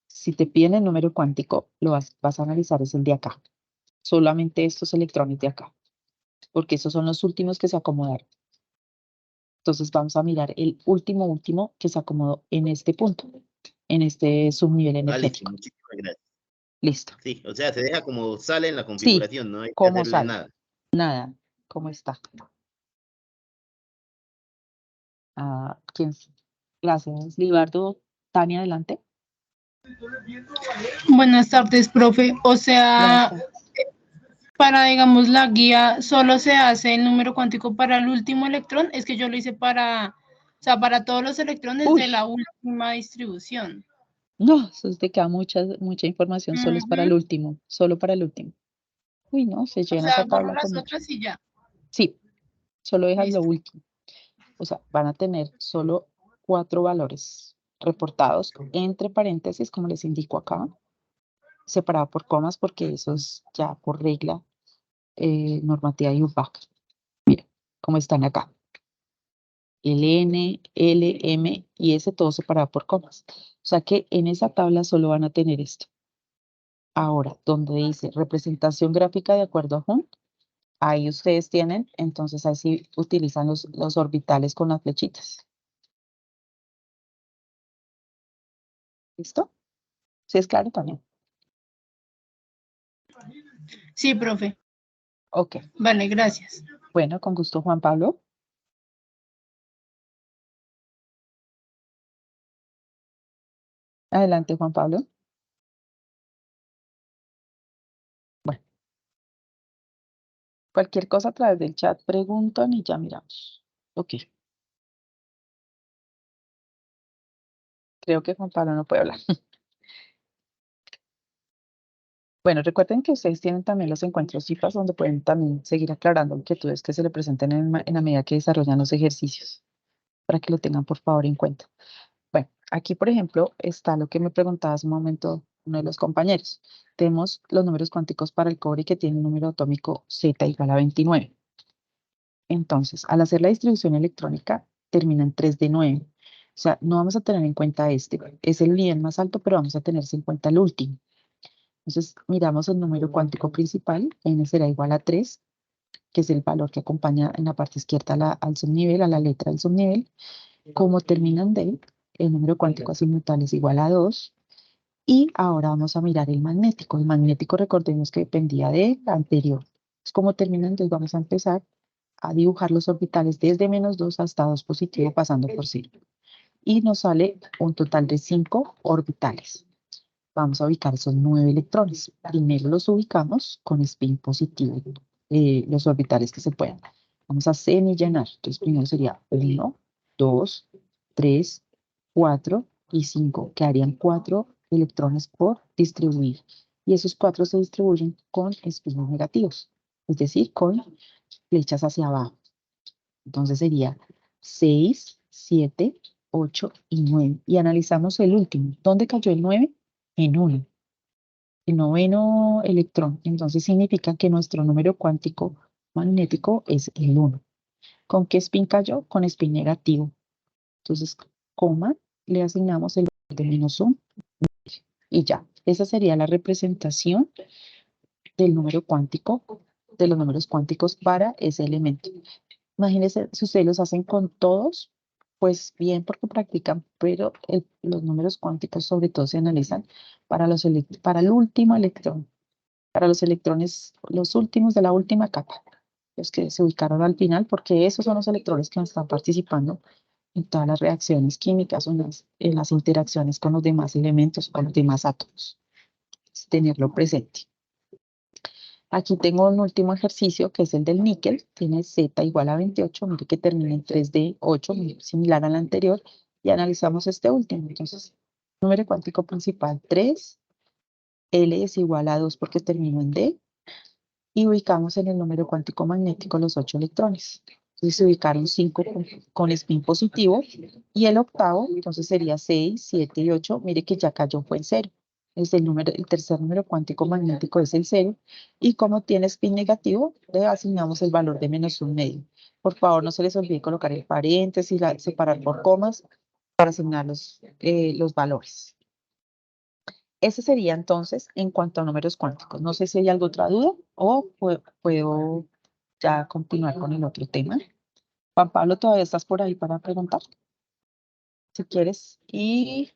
[SPEAKER 2] Si te piden el número cuántico, lo vas a analizar es el de acá. Solamente estos electrones de acá, porque esos son los últimos que se acomodaron. Entonces vamos a mirar el último que se acomodó en este punto, en este subnivel
[SPEAKER 3] Ah, listo,
[SPEAKER 2] energético.
[SPEAKER 3] muchísimas gracias.
[SPEAKER 2] Listo.
[SPEAKER 3] Sí, o sea, se deja como sale en la
[SPEAKER 2] Sí,
[SPEAKER 3] configuración, no hay que
[SPEAKER 2] ¿cómo
[SPEAKER 3] hacerle
[SPEAKER 2] sale?
[SPEAKER 3] nada.
[SPEAKER 2] Nada, ¿cómo está? ¿Quién? Gracias, Libardo. Tania, adelante.
[SPEAKER 4] Buenas tardes, profe. O
[SPEAKER 2] Buenas
[SPEAKER 4] sea,
[SPEAKER 2] tardes.
[SPEAKER 4] para, digamos, la guía, solo se hace el número cuántico para el último electrón. Es que yo lo hice o sea, para todos los electrones
[SPEAKER 2] Uy,
[SPEAKER 4] de la última distribución.
[SPEAKER 2] no, eso te queda mucha información, solo es para el
[SPEAKER 4] Ujú.
[SPEAKER 2] último, solo para el último. Uy, no, se
[SPEAKER 4] O
[SPEAKER 2] llena esa
[SPEAKER 4] sea, borro
[SPEAKER 2] tabla con
[SPEAKER 4] las
[SPEAKER 2] mucho.
[SPEAKER 4] otras y ya.
[SPEAKER 2] Sí, solo dejas lo
[SPEAKER 4] Listo.
[SPEAKER 2] último. O sea, van a tener solo 4 valores reportados entre paréntesis, como les indico acá, separado por comas, porque eso es ya por regla normativa de UPAC. Mira, como están acá. El N, L, M y S, todo separado por comas. O sea que en esa tabla solo van a tener esto. Ahora, donde dice representación gráfica de acuerdo a Hunt, ahí ustedes tienen, entonces ahí sí utilizan los orbitales con las flechitas. ¿Listo? ¿Sí es claro también?
[SPEAKER 4] Sí, profe.
[SPEAKER 2] Ok.
[SPEAKER 4] Vale, gracias.
[SPEAKER 2] Bueno, con gusto, Juan Pablo. Adelante, Juan Pablo. Bueno, cualquier cosa a través del chat preguntan y ya miramos. Ok. Creo que Juan Pablo no puede hablar. Bueno, recuerden que ustedes tienen también los encuentros CIFAS donde pueden también seguir aclarando inquietudes que se le presenten en la medida que desarrollan los ejercicios, para que lo tengan por favor en cuenta. Bueno, aquí por ejemplo está lo que me preguntaba hace un momento uno de los compañeros. Tenemos los números cuánticos para el cobre que tiene un número atómico Z igual a 29. Entonces, al hacer la distribución electrónica, termina en 3 de 9. O sea, no vamos a tener en cuenta este. Es el nivel más alto, pero vamos a tener en cuenta el último. Entonces, miramos el número cuántico principal, n será igual a 3, que es el valor que acompaña en la parte izquierda al subnivel, a la letra del subnivel. Como terminan de, el número cuántico simultáneo es igual a 2. Y ahora vamos a mirar el magnético. El magnético, recordemos que dependía del anterior. Entonces, como terminan de, vamos a empezar a dibujar los orbitales desde -2 hasta 2 positivo, pasando por 0. Y nos sale un total de 5 orbitales. Vamos a ubicar esos 9 electrones. Primero los ubicamos con spin positivo, los orbitales que se puedan. Vamos a semillenar. Entonces primero sería 1, 2, 3, 4 y 5. Quedarían 4 electrones por distribuir. Y esos 4 se distribuyen con spins negativos, es decir, con flechas hacia abajo. Entonces sería 6, 7, 8 y 9. Y analizamos el último. ¿Dónde cayó el 9? En 1. El noveno electrón. Entonces significa que nuestro número cuántico magnético es el 1. ¿Con qué spin cayó? Con spin negativo. Entonces, coma, le asignamos el valor de -1 y ya. Esa sería la representación del número cuántico, de los números cuánticos para ese elemento. Imagínense, si ustedes los hacen con todos, pues bien, porque practican, pero los números cuánticos sobre todo se analizan para el último electrón, para los electrones, los últimos de la última capa, los que se ubicaron al final, porque esos son los electrones que están participando en todas las reacciones químicas o en las interacciones con los demás elementos, con los demás átomos. Tenerlo presente. Aquí tengo un último ejercicio que es el del níquel. Tiene Z igual a 28. Mire que termina en 3 de 8, similar al anterior. Y analizamos este último. Entonces, número cuántico principal 3. L es igual a 2 porque terminó en D. Y ubicamos en el número cuántico magnético los 8 electrones. Entonces se ubicaron 5 con spin positivo. Y el octavo, entonces sería 6, 7 y 8. Mire que ya cayó, fue en 0. El tercer número cuántico magnético es el 0. Y como tiene spin negativo, le asignamos el valor de -1 medio. Por favor, no se les olvide colocar el paréntesis, separar por comas para asignar los valores. Ese sería entonces en cuanto a números cuánticos. No sé si hay alguna otra duda o puedo ya continuar con el otro tema. Juan Pablo, ¿todavía estás por ahí para preguntar? Si quieres. Y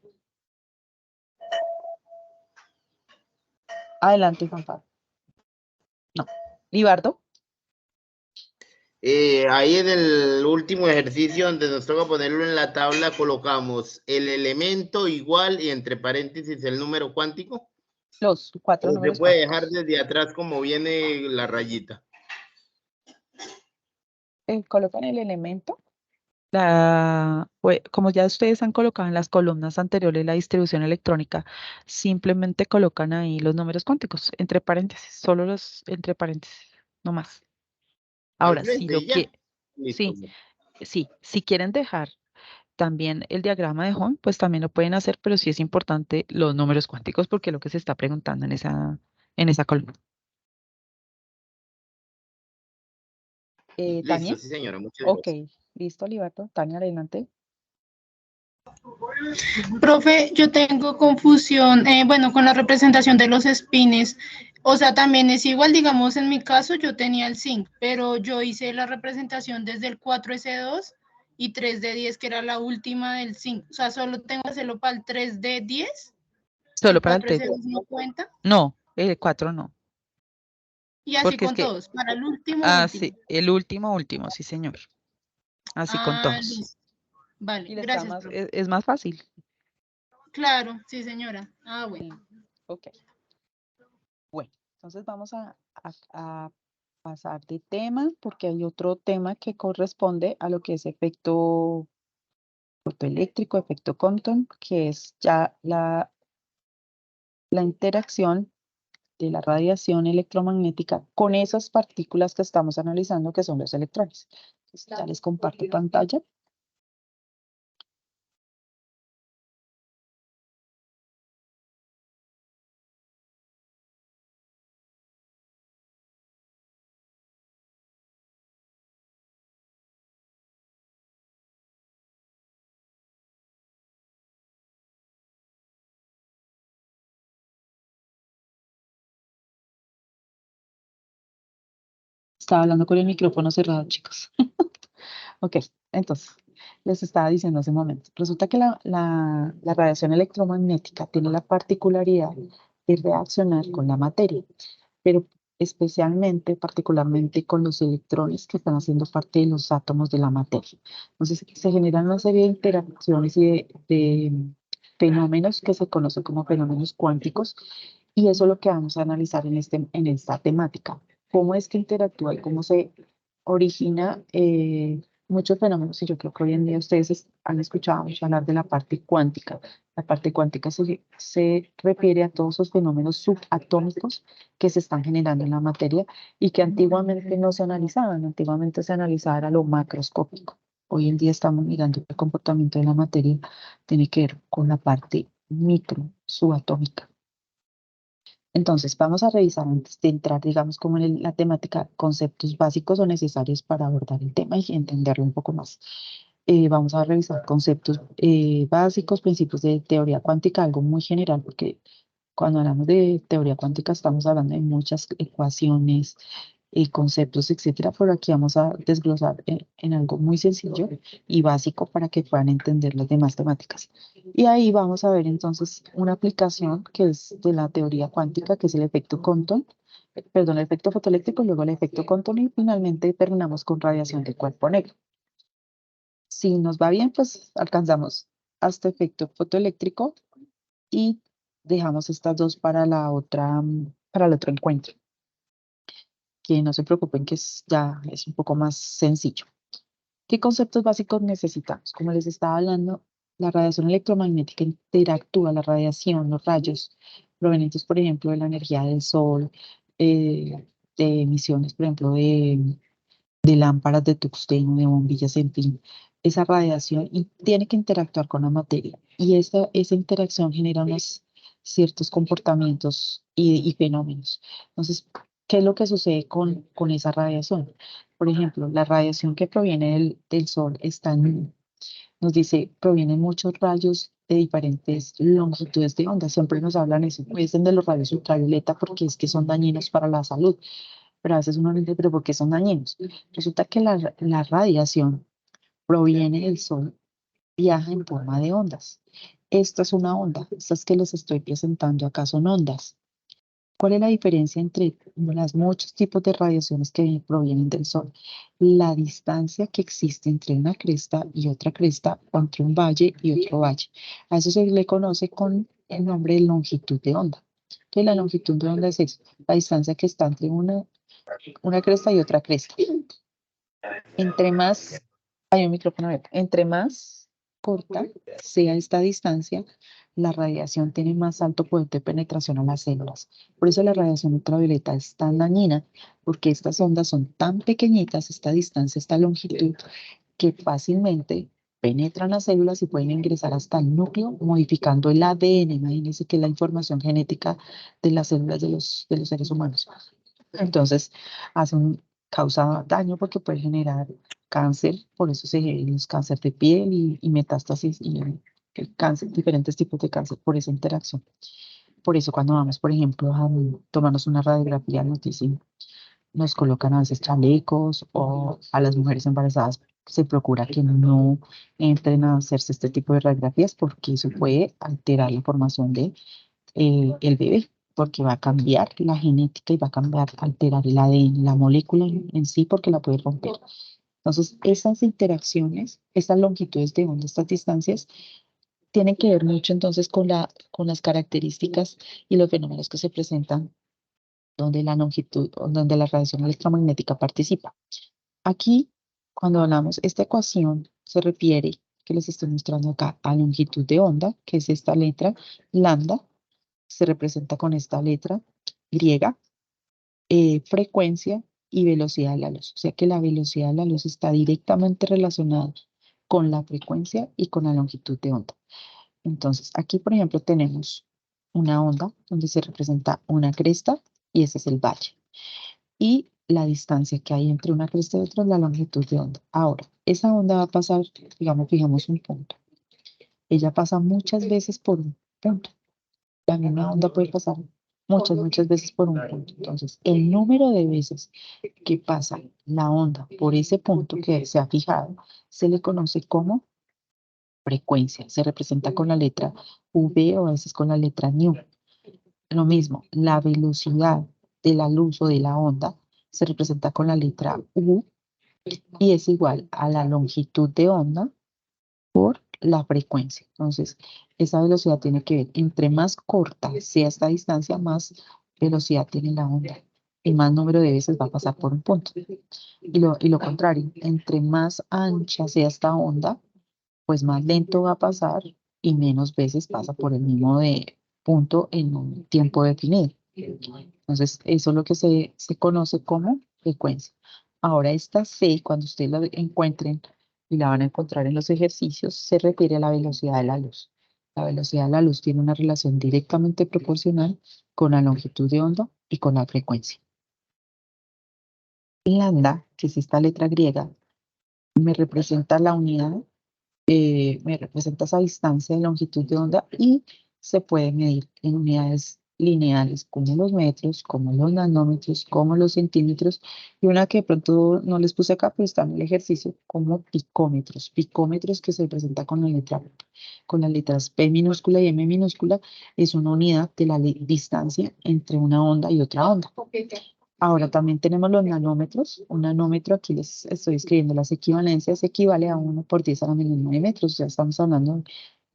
[SPEAKER 2] adelante, Juan Pablo. No. Libardo.
[SPEAKER 3] Ahí en el último ejercicio donde nos toca ponerlo en la tabla, colocamos el elemento igual y entre paréntesis el número cuántico.
[SPEAKER 2] Los 4
[SPEAKER 3] O
[SPEAKER 2] números
[SPEAKER 3] se puede
[SPEAKER 2] cuánticos.
[SPEAKER 3] dejar desde atrás como viene la rayita.
[SPEAKER 2] Colocan el elemento. Como ya ustedes han colocado en las columnas anteriores la distribución electrónica, simplemente colocan ahí los números cuánticos, entre paréntesis, solo los entre paréntesis, no más.
[SPEAKER 3] Al
[SPEAKER 2] Ahora, si
[SPEAKER 3] frente
[SPEAKER 2] lo
[SPEAKER 3] y ya.
[SPEAKER 2] que,
[SPEAKER 3] Listo.
[SPEAKER 2] sí, si quieren dejar también el diagrama de Home, pues también lo pueden hacer, pero sí es importante los números cuánticos porque es lo que se está preguntando en esa columna.
[SPEAKER 3] Listo,
[SPEAKER 2] Tania,
[SPEAKER 3] sí señora, muchas
[SPEAKER 2] ok,
[SPEAKER 3] gracias.
[SPEAKER 2] listo, Libardo. Tania, adelante.
[SPEAKER 4] Profe, yo tengo confusión, bueno, con la representación de los espines. O sea, también es igual, digamos, en mi caso yo tenía el zinc, pero yo hice la representación desde el 4S2 y 3D10, que era la última del zinc. O sea, solo tengo que hacerlo para el 3D10.
[SPEAKER 2] Solo
[SPEAKER 4] El
[SPEAKER 2] para el
[SPEAKER 4] 4S2 no cuenta.
[SPEAKER 2] No, el 4 no.
[SPEAKER 4] Y así
[SPEAKER 2] Porque es
[SPEAKER 4] con
[SPEAKER 2] que,
[SPEAKER 4] todos, para el último.
[SPEAKER 2] sí, el último, sí, señor. Así con
[SPEAKER 4] Ah,
[SPEAKER 2] todos.
[SPEAKER 4] listo. Vale,
[SPEAKER 2] Y les queda
[SPEAKER 4] gracias,
[SPEAKER 2] más,
[SPEAKER 4] profe.
[SPEAKER 2] es más fácil.
[SPEAKER 4] Claro, sí, señora. Ah, bueno.
[SPEAKER 2] Ok. Bueno, entonces vamos a pasar de tema porque hay otro tema que corresponde a lo que es efecto fotoeléctrico, efecto Compton, que es ya la interacción de la radiación electromagnética con esas partículas que estamos analizando, que son los electrones. Entonces, ya les comparto pantalla. Estaba hablando con el micrófono cerrado, chicos. Ok, entonces, les estaba diciendo hace un momento. Resulta que la radiación electromagnética tiene la particularidad de reaccionar con la materia, pero especialmente, particularmente con los electrones que están haciendo parte de los átomos de la materia. Entonces, se generan una serie de interacciones y de fenómenos que se conocen como fenómenos cuánticos, y eso es lo que vamos a analizar en esta temática. Cómo es que interactúa y cómo se origina muchos fenómenos. Y yo creo que hoy en día ustedes han escuchado mucho hablar de la parte cuántica. La parte cuántica se refiere a todos esos fenómenos subatómicos que se están generando en la materia y que antiguamente no se analizaban. Antiguamente se analizaba era lo macroscópico. Hoy en día estamos mirando el comportamiento de la materia, tiene que ver con la parte micro, subatómica. Entonces, vamos a revisar antes de entrar, digamos, como en la temática, conceptos básicos o necesarios para abordar el tema y entenderlo un poco más. Vamos a revisar conceptos básicos, principios de teoría cuántica, algo muy general, porque cuando hablamos de teoría cuántica estamos hablando de muchas ecuaciones, conceptos, etcétera, pero aquí vamos a desglosar en algo muy sencillo y básico para que puedan entender las demás temáticas. Y ahí vamos a ver entonces una aplicación que es de la teoría cuántica, que es el efecto Compton, perdón, el efecto fotoeléctrico, luego el efecto Compton y finalmente terminamos con radiación de cuerpo negro. Si nos va bien, pues alcanzamos hasta efecto fotoeléctrico y dejamos estas dos para para el otro encuentro. Que no se preocupen, que ya es un poco más sencillo. ¿Qué conceptos básicos necesitamos? Como les estaba hablando, la radiación electromagnética interactúa, la radiación, los rayos provenientes, por ejemplo, de la energía del sol, de emisiones, por ejemplo, de lámparas de tungsteno, de bombillas, en fin, esa radiación tiene que interactuar con la materia y esa interacción genera unos ciertos comportamientos y fenómenos. Entonces, ¿qué es lo que sucede con esa radiación? Por ejemplo, la radiación que proviene del sol nos dice, provienen muchos rayos de diferentes longitudes de onda. Siempre nos hablan eso, dicen de los rayos ultravioleta porque es que son dañinos para la salud, pero a veces uno no entiende, pero ¿por qué son dañinos? Resulta que la radiación proviene del sol, viaja en forma de ondas. Esta es una onda, estas que les estoy presentando acá son ondas. ¿Cuál es la diferencia entre los muchos tipos de radiaciones que provienen del sol? La distancia que existe entre una cresta y otra cresta, o entre un valle y otro valle. A eso se le conoce con el nombre de longitud de onda. Entonces, la longitud de onda es eso, la distancia que está entre una cresta y otra cresta. Entre más, hay un micrófono abierto, entre más corta sea esta distancia, la radiación tiene más alto poder de penetración a las células. Por eso la radiación ultravioleta es tan dañina, porque estas ondas son tan pequeñitas, esta distancia, esta longitud, que fácilmente penetran las células y pueden ingresar hasta el núcleo, modificando el ADN. Imagínense que es la información genética de las células de los seres humanos. Entonces, causa daño porque puede generar cáncer, por eso se generan los cáncer de piel y metástasis y el cáncer, diferentes tipos de cáncer por esa interacción. Por eso cuando vamos, por ejemplo, a tomarnos una radiografía, nos colocan a veces chalecos o a las mujeres embarazadas se procura que no entren a hacerse este tipo de radiografías porque eso puede alterar la formación de el bebé, porque va a cambiar la genética y va a cambiar, alterar el ADN, la molécula en sí, porque la puede romper. Entonces, esas interacciones, estas longitudes de onda, estas distancias, tienen que ver mucho entonces con las características y los fenómenos que se presentan donde la longitud, donde la radiación electromagnética participa. Aquí, cuando hablamos, esta ecuación se refiere, que les estoy mostrando acá, a longitud de onda, que es esta letra lambda, se representa con esta letra griega, frecuencia y velocidad de la luz. O sea que la velocidad de la luz está directamente relacionada con la frecuencia y con la longitud de onda. Entonces, aquí, por ejemplo, tenemos una onda donde se representa una cresta y ese es el valle. Y la distancia que hay entre una cresta y otra es la longitud de onda. Ahora, esa onda va a pasar, digamos, fijamos un punto. Ella pasa muchas veces por un punto. La misma onda puede pasar muchas veces por un punto. Entonces, el número de veces que pasa la onda por ese punto que se ha fijado se le conoce como frecuencia. Se representa con la letra V o a veces con la letra nu. Lo mismo, la velocidad de la luz o de la onda se representa con la letra U y es igual a la longitud de onda por la frecuencia. Entonces, esa velocidad tiene que ver, entre más corta sea esta distancia, más velocidad tiene la onda y más número de veces va a pasar por un punto. Y lo contrario, entre más ancha sea esta onda, pues más lento va a pasar y menos veces pasa por el mismo punto en un tiempo definido. Entonces, eso es lo que se conoce como frecuencia. Ahora, esta C, cuando ustedes la encuentren y la van a encontrar en los ejercicios, se refiere a la velocidad de la luz. La velocidad de la luz tiene una relación directamente proporcional con la longitud de onda y con la frecuencia. Lambda, que es esta letra griega, me representa la unidad, me representa esa distancia de longitud de onda y se puede medir en unidades lineales como los metros, como los nanómetros, como los centímetros y una que de pronto no les puse acá, pero está en el ejercicio como picómetros. Picómetros que se representa con con las letras P minúscula y M minúscula, es una unidad de la distancia entre una onda y otra onda. Ahora también tenemos los nanómetros. Un nanómetro, aquí les estoy escribiendo las equivalencias, equivale a 1 por 10 a la menos 9 metros. O sea, estamos hablando de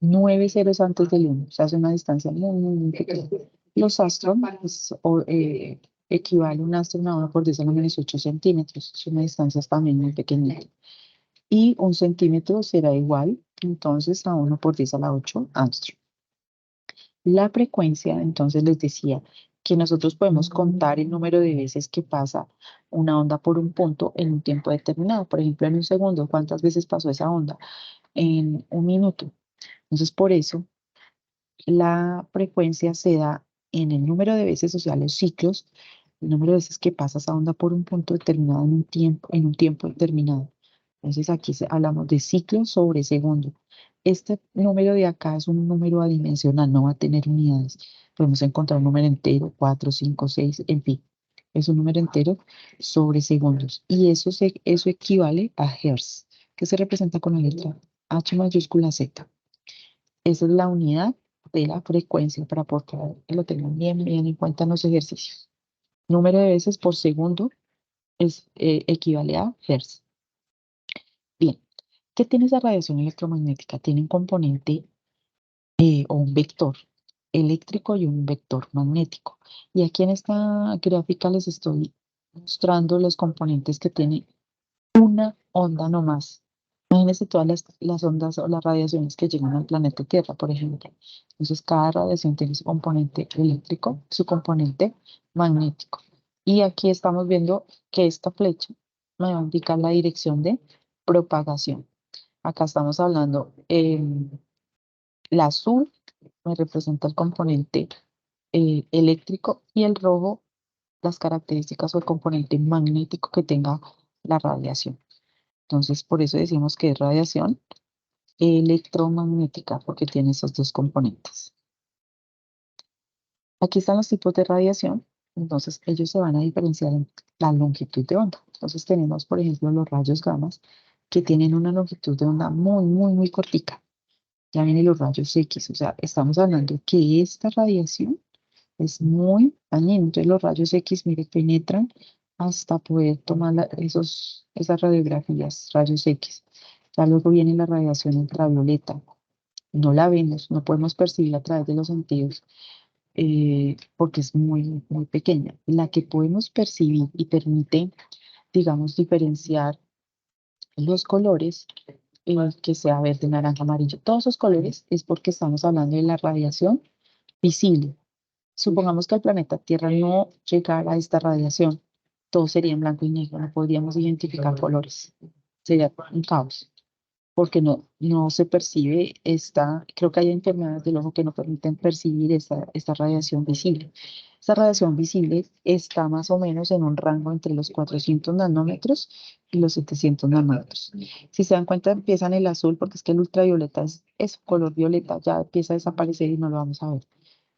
[SPEAKER 2] 9 ceros antes del 1. O sea, es una distancia muy pequeña. Los astron, pues, equivale un astron a 1 por 10 a la menos 8 centímetros. Es una distancia también muy pequeñita. Y un centímetro será igual, entonces, a 1 por 10 a la 8 angstrom. La frecuencia, entonces les decía que nosotros podemos contar el número de veces que pasa una onda por un punto en un tiempo determinado. Por ejemplo, en un segundo, ¿cuántas veces pasó esa onda? En un minuto. Entonces, por eso, la frecuencia se da en el número de veces, o sea, los ciclos, el número de veces que pasa esa onda por un punto determinado en un tiempo determinado. Entonces, aquí hablamos de ciclos sobre segundo. Este número de acá es un número adimensional, no va a tener unidades. Podemos encontrar un número entero, 4, 5, 6, en fin. Es un número entero sobre segundos. Y eso equivale a hertz, que se representa con la letra H mayúscula Z. Esa es la unidad de la frecuencia para que lo tengan bien en cuenta en los ejercicios. Número de veces por segundo equivale a hertz. Bien, ¿qué tiene esa radiación electromagnética? Tiene un componente o un vector eléctrico y un vector magnético. Y aquí en esta gráfica les estoy mostrando los componentes que tiene una onda nomás. Imagínense todas las ondas o las radiaciones que llegan al planeta Tierra, por ejemplo. Entonces, cada radiación tiene su componente eléctrico, su componente magnético. Y aquí estamos viendo que esta flecha me va a indicar la dirección de propagación. Acá estamos hablando, la azul me representa el componente eléctrico y el rojo las características o el componente magnético que tenga la radiación. Entonces, por eso decimos que es radiación electromagnética, porque tiene esos dos componentes. Aquí están los tipos de radiación. Entonces, ellos se van a diferenciar en la longitud de onda. Entonces, tenemos, por ejemplo, los rayos gamma, que tienen una longitud de onda muy cortica. Ya vienen los rayos X. O sea, estamos hablando que esta radiación es muy dañina. Entonces, los rayos X, mire, penetran hasta poder tomar esas radiografías, rayos X. Ya luego viene la radiación ultravioleta. No la vemos, no podemos percibir a través de los sentidos, porque es muy, muy pequeña. La que podemos percibir y permite, digamos, diferenciar los colores, que sea verde, naranja, amarillo, todos esos colores, es porque estamos hablando de la radiación visible. Supongamos que el planeta Tierra no llegara a esta radiación, todo sería en blanco y negro, no podríamos identificar colores. Sería un caos, porque no se percibe creo que hay enfermedades del ojo que no permiten percibir esta radiación visible. Esta radiación visible está más o menos en un rango entre los 400 nanómetros y los 700 nanómetros. Si se dan cuenta, empieza en el azul, porque es que el ultravioleta es color violeta, ya empieza a desaparecer y no lo vamos a ver.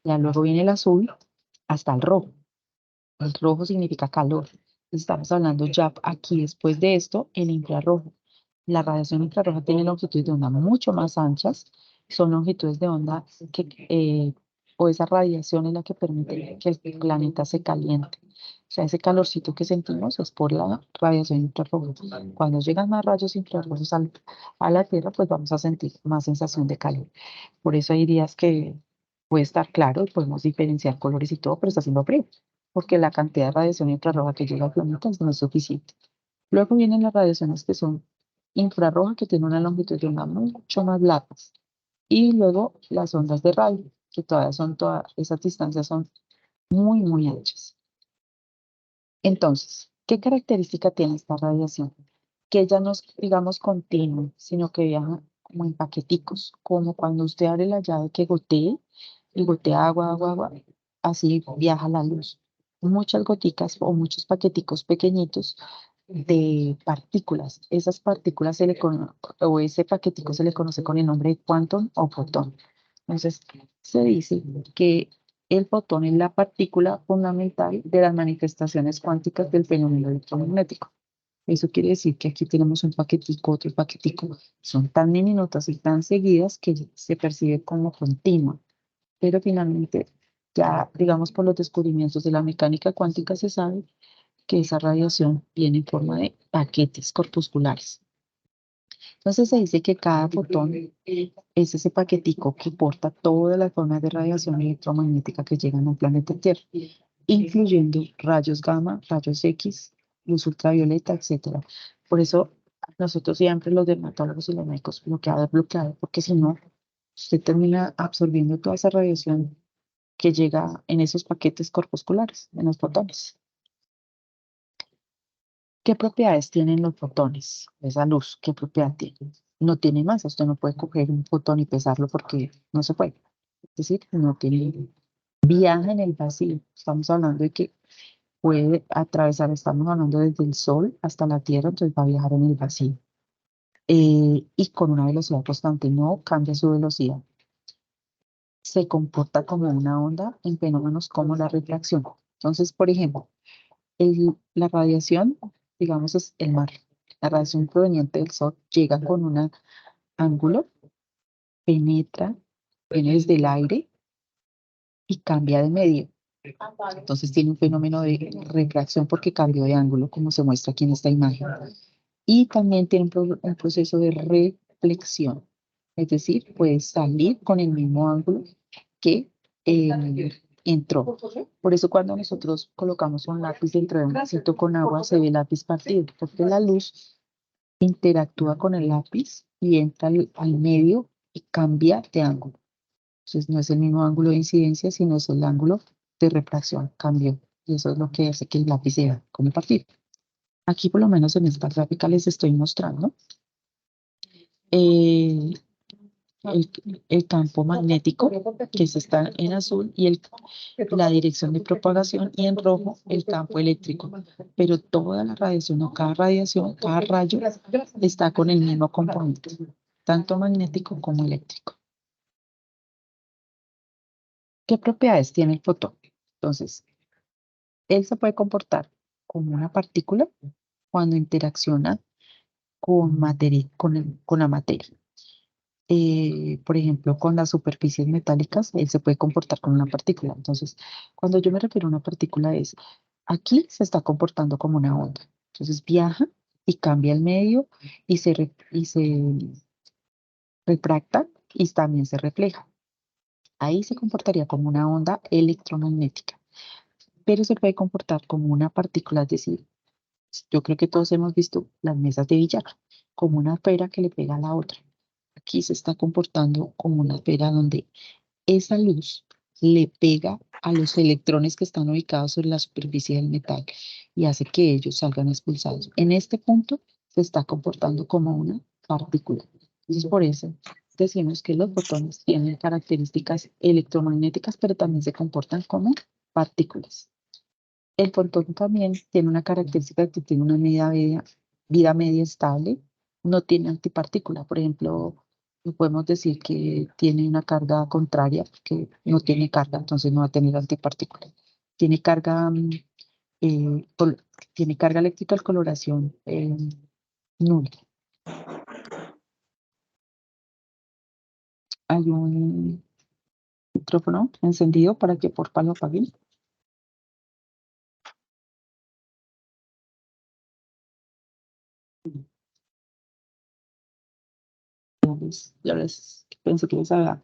[SPEAKER 2] Ya luego viene el azul hasta el rojo. El rojo significa calor. Estamos hablando ya aquí, después de esto, el infrarrojo. La radiación infrarroja tiene longitudes de onda mucho más anchas. Son longitudes de onda o esa radiación es la que permite que el planeta se caliente. O sea, ese calorcito que sentimos es por la radiación infrarroja. Cuando llegan más rayos infrarrojos a la Tierra, pues vamos a sentir más sensación de calor. Por eso hay días que puede estar claro y podemos diferenciar colores y todo, pero está haciendo frío, porque la cantidad de radiación infrarroja que llega al planeta no es suficiente. Luego vienen las radiaciones que son infrarroja, que tienen una longitud de onda mucho más largas. Y luego las ondas de radio, que todas esas distancias son muy, muy anchas. Entonces, ¿qué característica tiene esta radiación? Que ella no es, digamos, continua, sino que viaja como en paqueticos, como cuando usted abre la llave que gotee y gotea agua, agua, agua, así viaja la luz. Muchas goticas o muchos paqueticos pequeñitos de partículas. Esas partículas o ese paquetico se le conoce con el nombre de quantum o fotón. Entonces, se dice que el fotón es la partícula fundamental de las manifestaciones cuánticas del fenómeno electromagnético. Eso quiere decir que aquí tenemos un paquetico, otro paquetico. Son tan diminutas y tan seguidas que se percibe como continua. Pero finalmente, ya digamos por los descubrimientos de la mecánica cuántica, se sabe que esa radiación viene en forma de paquetes corpusculares. Entonces se dice que cada fotón es ese paquetico que porta todas las formas de radiación electromagnética que llegan al planeta Tierra, incluyendo rayos gamma, rayos X, luz ultravioleta, etcétera. Por eso nosotros siempre los dermatólogos y los médicos bloqueado, porque si no, usted termina absorbiendo toda esa radiación que llega en esos paquetes corpusculares, en los fotones. ¿Qué propiedades tienen los fotones? Esa luz, ¿qué propiedad tiene? No tiene masa, usted no puede coger un fotón y pesarlo porque no se puede. Es decir, no tiene, viaja en el vacío. Estamos hablando de que puede atravesar, estamos hablando desde el Sol hasta la Tierra, entonces va a viajar en el vacío. Y con una velocidad constante, no cambia su velocidad. Se comporta como una onda en fenómenos como la refracción. Entonces, por ejemplo, la radiación, digamos, es el mar. La radiación proveniente del Sol llega con un ángulo, penetra, viene desde el aire y cambia de medio. Entonces tiene un fenómeno de refracción porque cambió de ángulo, como se muestra aquí en esta imagen. Y también tiene un proceso de reflexión. Es decir, puede salir con el mismo ángulo que entró. Por eso cuando nosotros colocamos un lápiz dentro de un vasito con agua, se ve el lápiz partido, porque la luz interactúa con el lápiz y entra al medio y cambia de ángulo. Entonces no es el mismo ángulo de incidencia, sino es el ángulo de refracción, cambió. Y eso es lo que hace que el lápiz se vea como partido. Aquí por lo menos en esta gráfica les estoy mostrando eh, el campo magnético, que está en azul, y la dirección de propagación, y en rojo el campo eléctrico. Pero toda la radiación o cada radiación, cada rayo está con el mismo componente, tanto magnético como eléctrico. ¿Qué propiedades tiene el fotón? Entonces, él se puede comportar como una partícula cuando interacciona con la materia. Por ejemplo, con las superficies metálicas, él se puede comportar como una partícula. Entonces, cuando yo me refiero a una partícula es, aquí se está comportando como una onda. Entonces viaja y cambia el medio y se refracta y también se refleja. Ahí se comportaría como una onda electromagnética, pero se puede comportar como una partícula, es decir, yo creo que todos hemos visto las mesas de billar, como una esfera que le pega a la otra. Aquí se está comportando como una esfera donde esa luz le pega a los electrones que están ubicados sobre la superficie del metal y hace que ellos salgan expulsados. En este punto se está comportando como una partícula. Entonces, por eso decimos que los fotones tienen características electromagnéticas, pero también se comportan como partículas. El fotón también tiene una característica que tiene una vida media estable, no tiene antipartícula. Por ejemplo, no podemos decir que tiene una carga contraria, porque no tiene carga, entonces no va a tener antipartícula. Tiene carga, eh, col- tiene carga eléctrica de coloración nula. Hay un micrófono encendido para que por favor lo apaguen. Ya les pensé que les haga.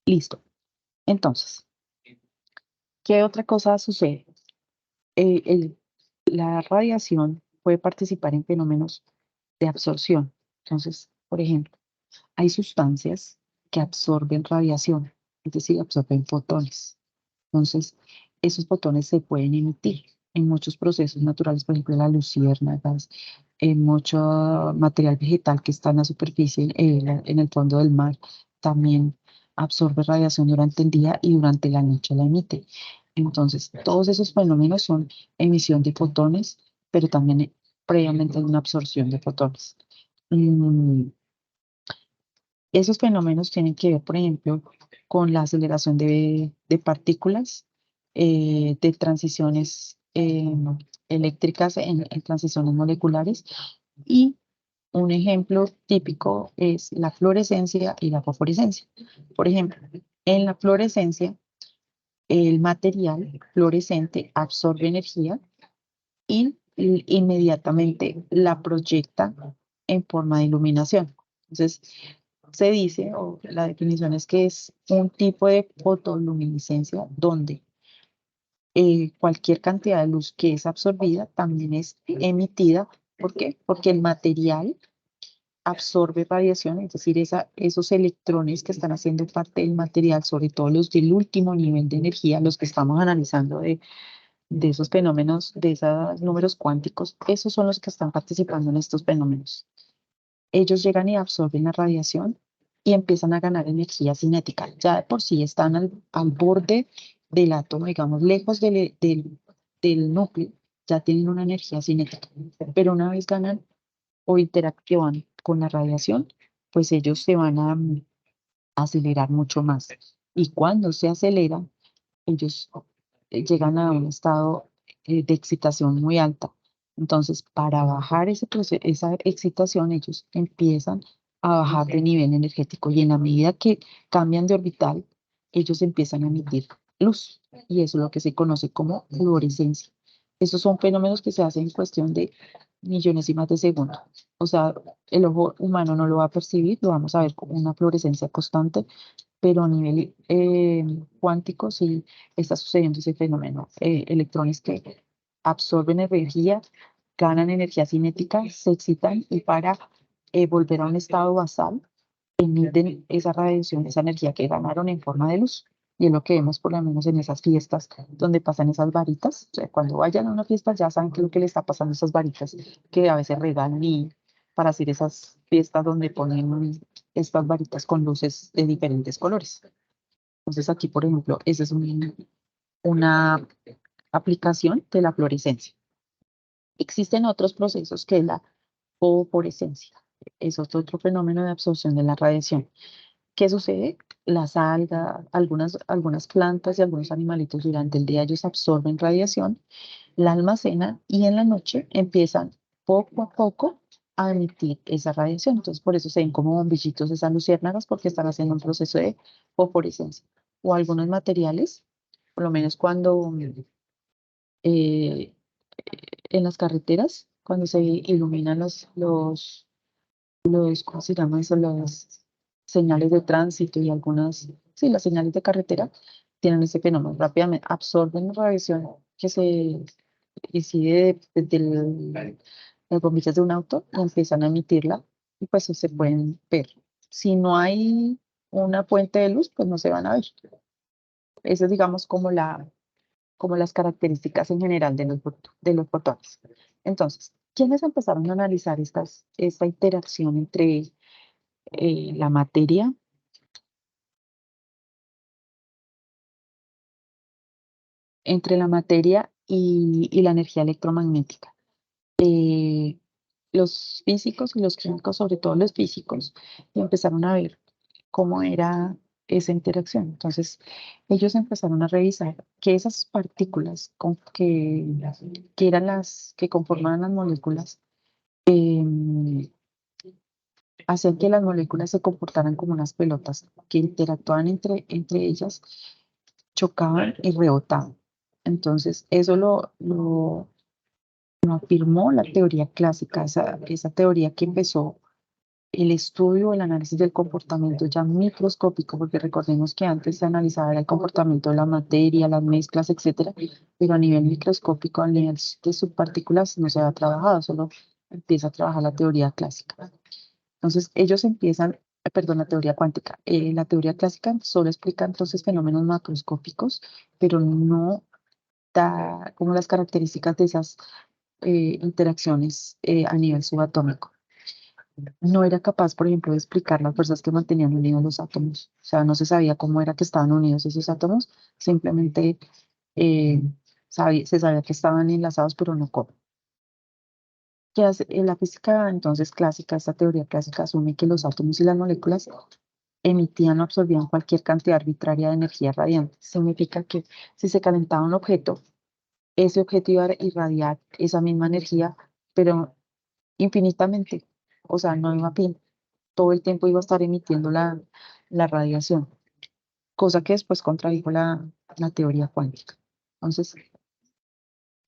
[SPEAKER 2] Listo. Entonces, ¿qué otra cosa sucede? La radiación puede participar en fenómenos de absorción. Entonces, por ejemplo, hay sustancias que absorben radiación, es decir, absorben fotones. Entonces, esos fotones se pueden emitir en muchos procesos naturales, por ejemplo, las luciérnagas, en mucho material vegetal que está en la superficie, en el fondo del mar, también absorbe radiación durante el día y durante la noche la emite. Entonces, todos esos fenómenos son emisión de fotones, pero también previamente hay una absorción de fotones. Mm, Esos fenómenos tienen que ver, por ejemplo, con la aceleración de partículas, de transiciones eléctricas en transiciones moleculares. Y un ejemplo típico es la fluorescencia y la fosforescencia. Por ejemplo, en la fluorescencia, el material fluorescente absorbe energía y inmediatamente la proyecta en forma de iluminación. Entonces, se dice, o la definición es que es un tipo de fotoluminiscencia donde cualquier cantidad de luz que es absorbida también es emitida. ¿Por qué? Porque el material absorbe radiación, es decir, esos electrones que están haciendo parte del material, sobre todo los del último nivel de energía, los que estamos analizando de esos fenómenos, de esos números cuánticos, esos son los que están participando en estos fenómenos. Ellos llegan y absorben la radiación y empiezan a ganar energía cinética. Ya de por sí están al borde del átomo, digamos, lejos del núcleo, ya tienen una energía cinética. Pero una vez ganan o interactúan con la radiación, pues ellos se van a acelerar mucho más. Y cuando se aceleran, ellos llegan a un estado de excitación muy alta. Entonces, para bajar esa excitación, ellos empiezan a bajar de nivel energético y en la medida que cambian de orbital, ellos empiezan a emitir luz y eso es lo que se conoce como fluorescencia. Esos son fenómenos que se hacen en cuestión de millonésimas de segundo. O sea, el ojo humano no lo va a percibir, lo vamos a ver como una fluorescencia constante, pero a nivel cuántico sí está sucediendo ese fenómeno. Electrones que absorben energía, ganan energía cinética, se excitan y para volver a un estado basal, emiten esa radiación, esa energía que ganaron en forma de luz. Y es lo que vemos por lo menos en esas fiestas donde pasan esas varitas. O sea, cuando vayan a una fiesta ya saben qué es lo que le está pasando a esas varitas que a veces regalan y para hacer esas fiestas donde ponen estas varitas con luces de diferentes colores. Entonces aquí, por ejemplo, esa es una aplicación de la fluorescencia. Existen otros procesos que es la fosforescencia. Es otro fenómeno de absorción de la radiación. ¿Qué sucede? Las algas, algunas plantas y algunos animalitos durante el día ellos absorben radiación, la almacenan y en la noche empiezan poco a poco a emitir esa radiación. Entonces, por eso se ven como bombillitos esas luciérnagas porque están haciendo un proceso de fosforescencia. O algunos materiales, por lo menos cuando eh, en las carreteras, cuando se iluminan ¿cómo se llama eso? Las señales de tránsito y algunas sí, las señales de carretera tienen ese fenómeno. Rápidamente absorben la radiación que se decide desde las bombillas de un auto y empiezan a emitirla y pues se pueden ver. Si no hay una fuente de luz, pues no se van a ver. Eso es, digamos, como las características en general de los fotones. Entonces, ¿quiénes empezaron a analizar esta interacción la materia entre la materia y la energía electromagnética? Los físicos y los químicos, sobre todo los físicos, empezaron a ver cómo era esa interacción. Entonces, ellos empezaron a revisar que esas partículas que eran las que conformaban las moléculas, hacían que las moléculas se comportaran como unas pelotas que interactuaban entre ellas, chocaban y rebotaban. Entonces, eso lo afirmó la teoría clásica, esa teoría que empezó el estudio, el análisis del comportamiento ya microscópico, porque recordemos que antes se analizaba el comportamiento de la materia, las mezclas, etcétera, pero a nivel microscópico, a nivel de subpartículas, no se ha trabajado, solo empieza a trabajar la teoría clásica. Entonces, ellos empiezan, perdón, la teoría cuántica. La teoría clásica solo explica entonces fenómenos macroscópicos, pero no da como las características de esas interacciones a nivel subatómico. No era capaz, por ejemplo, de explicar las fuerzas que mantenían unidos los átomos. O sea, no se sabía cómo era que estaban unidos esos átomos, simplemente eh, se sabía que estaban enlazados, pero no cómo. ¿Qué hace? En la física entonces clásica, esta teoría clásica asume que los átomos y las moléculas emitían o absorbían cualquier cantidad arbitraria de energía radiante. Significa que si se calentaba un objeto, ese objeto iba a irradiar esa misma energía, pero infinitamente. O sea, no iba a fin. Todo el tiempo iba a estar emitiendo la radiación, cosa que después contradijo la teoría cuántica. Entonces,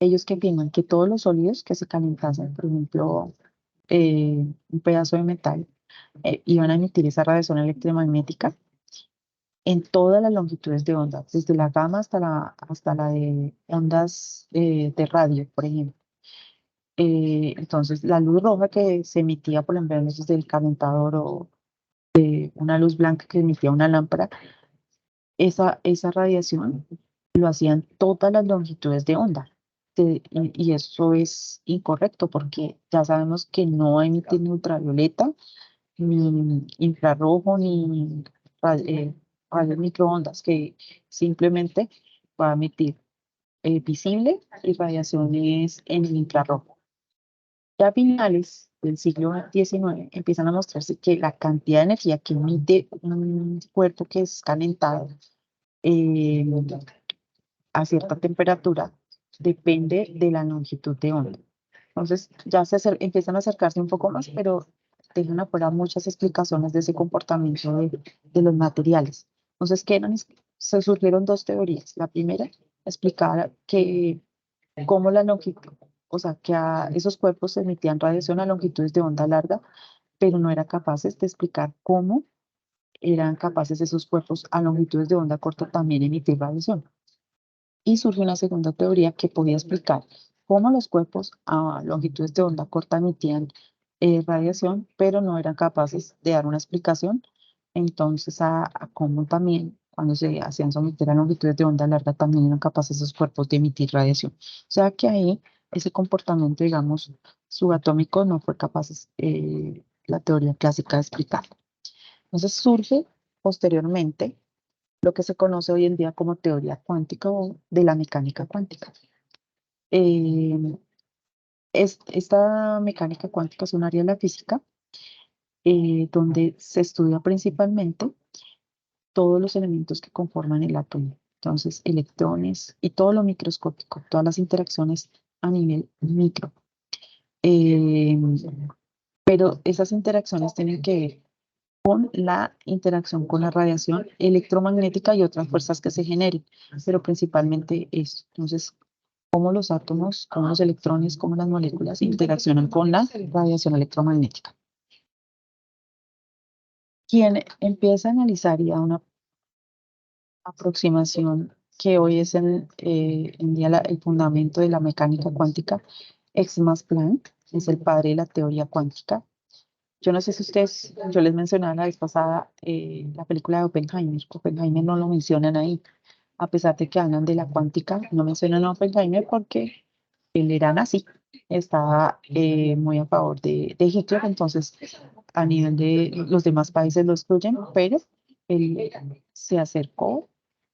[SPEAKER 2] ellos que afirman que todos los sólidos que se calentasen, por ejemplo, un pedazo de metal, iban a emitir esa radiación electromagnética en todas las longitudes de onda, desde la gamma hasta la de ondas de radio, por ejemplo. Entonces, la luz roja que se emitía, por ejemplo, desde el calentador o una luz blanca que emitía una lámpara, esa radiación lo hacían todas las longitudes de onda. Y eso es incorrecto porque ya sabemos que no emite ni ultravioleta, ni infrarrojo, ni radios microondas, que simplemente va a emitir visible y radiaciones en el infrarrojo. Ya a finales del siglo XIX empiezan a mostrarse que la cantidad de energía que emite un cuerpo que es calentado eh, a cierta temperatura depende de la longitud de onda. Entonces ya empiezan a acercarse un poco más, pero dejan afuera muchas explicaciones de ese comportamiento de los materiales. Entonces, se surgieron dos teorías. La primera explicaba que cómo la longitud, o sea, que esos cuerpos emitían radiación a longitudes de onda larga, pero no eran capaces de explicar cómo eran capaces esos cuerpos a longitudes de onda corta también emitir radiación. Y surgió una segunda teoría que podía explicar cómo los cuerpos a longitudes de onda corta emitían radiación, pero no eran capaces de dar una explicación. Entonces, a cómo también, cuando se hacían someter a longitudes de onda larga, también eran capaces esos cuerpos de emitir radiación. O sea que ahí ese comportamiento, digamos, subatómico no fue capaz la teoría clásica de explicar. Entonces surge posteriormente lo que se conoce hoy en día como teoría cuántica o de la mecánica cuántica. Esta mecánica cuántica es un área de la física donde se estudia principalmente todos los elementos que conforman el átomo. Entonces, electrones y todo lo microscópico, todas las interacciones a nivel micro. Pero esas interacciones tienen que ver con la interacción con la radiación electromagnética y otras fuerzas que se generen, pero principalmente eso. Entonces, cómo los átomos, cómo los electrones, cómo las moléculas interaccionan con la radiación electromagnética. Quien empieza a analizar y da aproximación que hoy es en día el fundamento de la mecánica cuántica, Max Planck, es el padre de la teoría cuántica. Yo no sé si ustedes, yo les mencionaba la vez pasada la película de Oppenheimer. Oppenheimer no lo mencionan ahí, a pesar de que hablan de la cuántica, no mencionan a Oppenheimer porque él era nazi, estaba muy a favor de Hitler, entonces a nivel de los demás países lo excluyen, pero él se acercó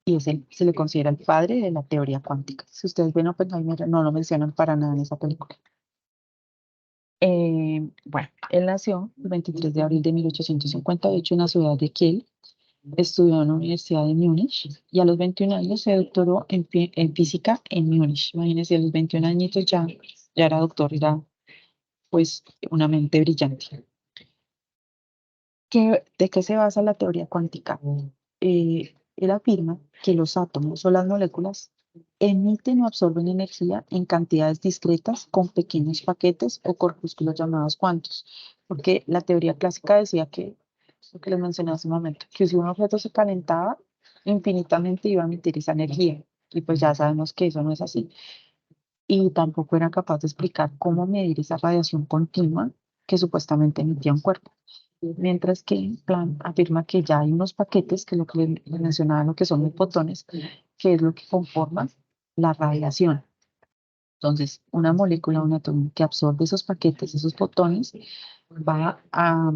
[SPEAKER 2] y se le considera el padre de la teoría cuántica. Si ustedes ven Oppenheimer, no lo mencionan para nada en esa película. Bueno, él nació el 23 de abril de 1858 en la ciudad de Kiel. Estudió en la Universidad de Múnich y a los 21 años se doctoró en física en Múnich. Imagínense, a los 21 añitos ya era doctor, era pues una mente brillante. ¿De qué se basa la teoría cuántica? Él afirma que los átomos o las moléculas emiten o absorben energía en cantidades discretas con pequeños paquetes o corpúsculos llamados cuantos. Porque la teoría clásica decía que, lo que les mencioné hace un momento, que si un objeto se calentaba, infinitamente iba a emitir esa energía. Y pues ya sabemos que eso no es así. Y tampoco era capaz de explicar cómo medir esa radiación continua que supuestamente emitía un cuerpo. Mientras que Planck afirma que ya hay unos paquetes, que es lo que le mencionaba, lo que son los fotones, que es lo que conforma la radiación. Entonces, una molécula, un átomo que absorbe esos paquetes, esos fotones, va a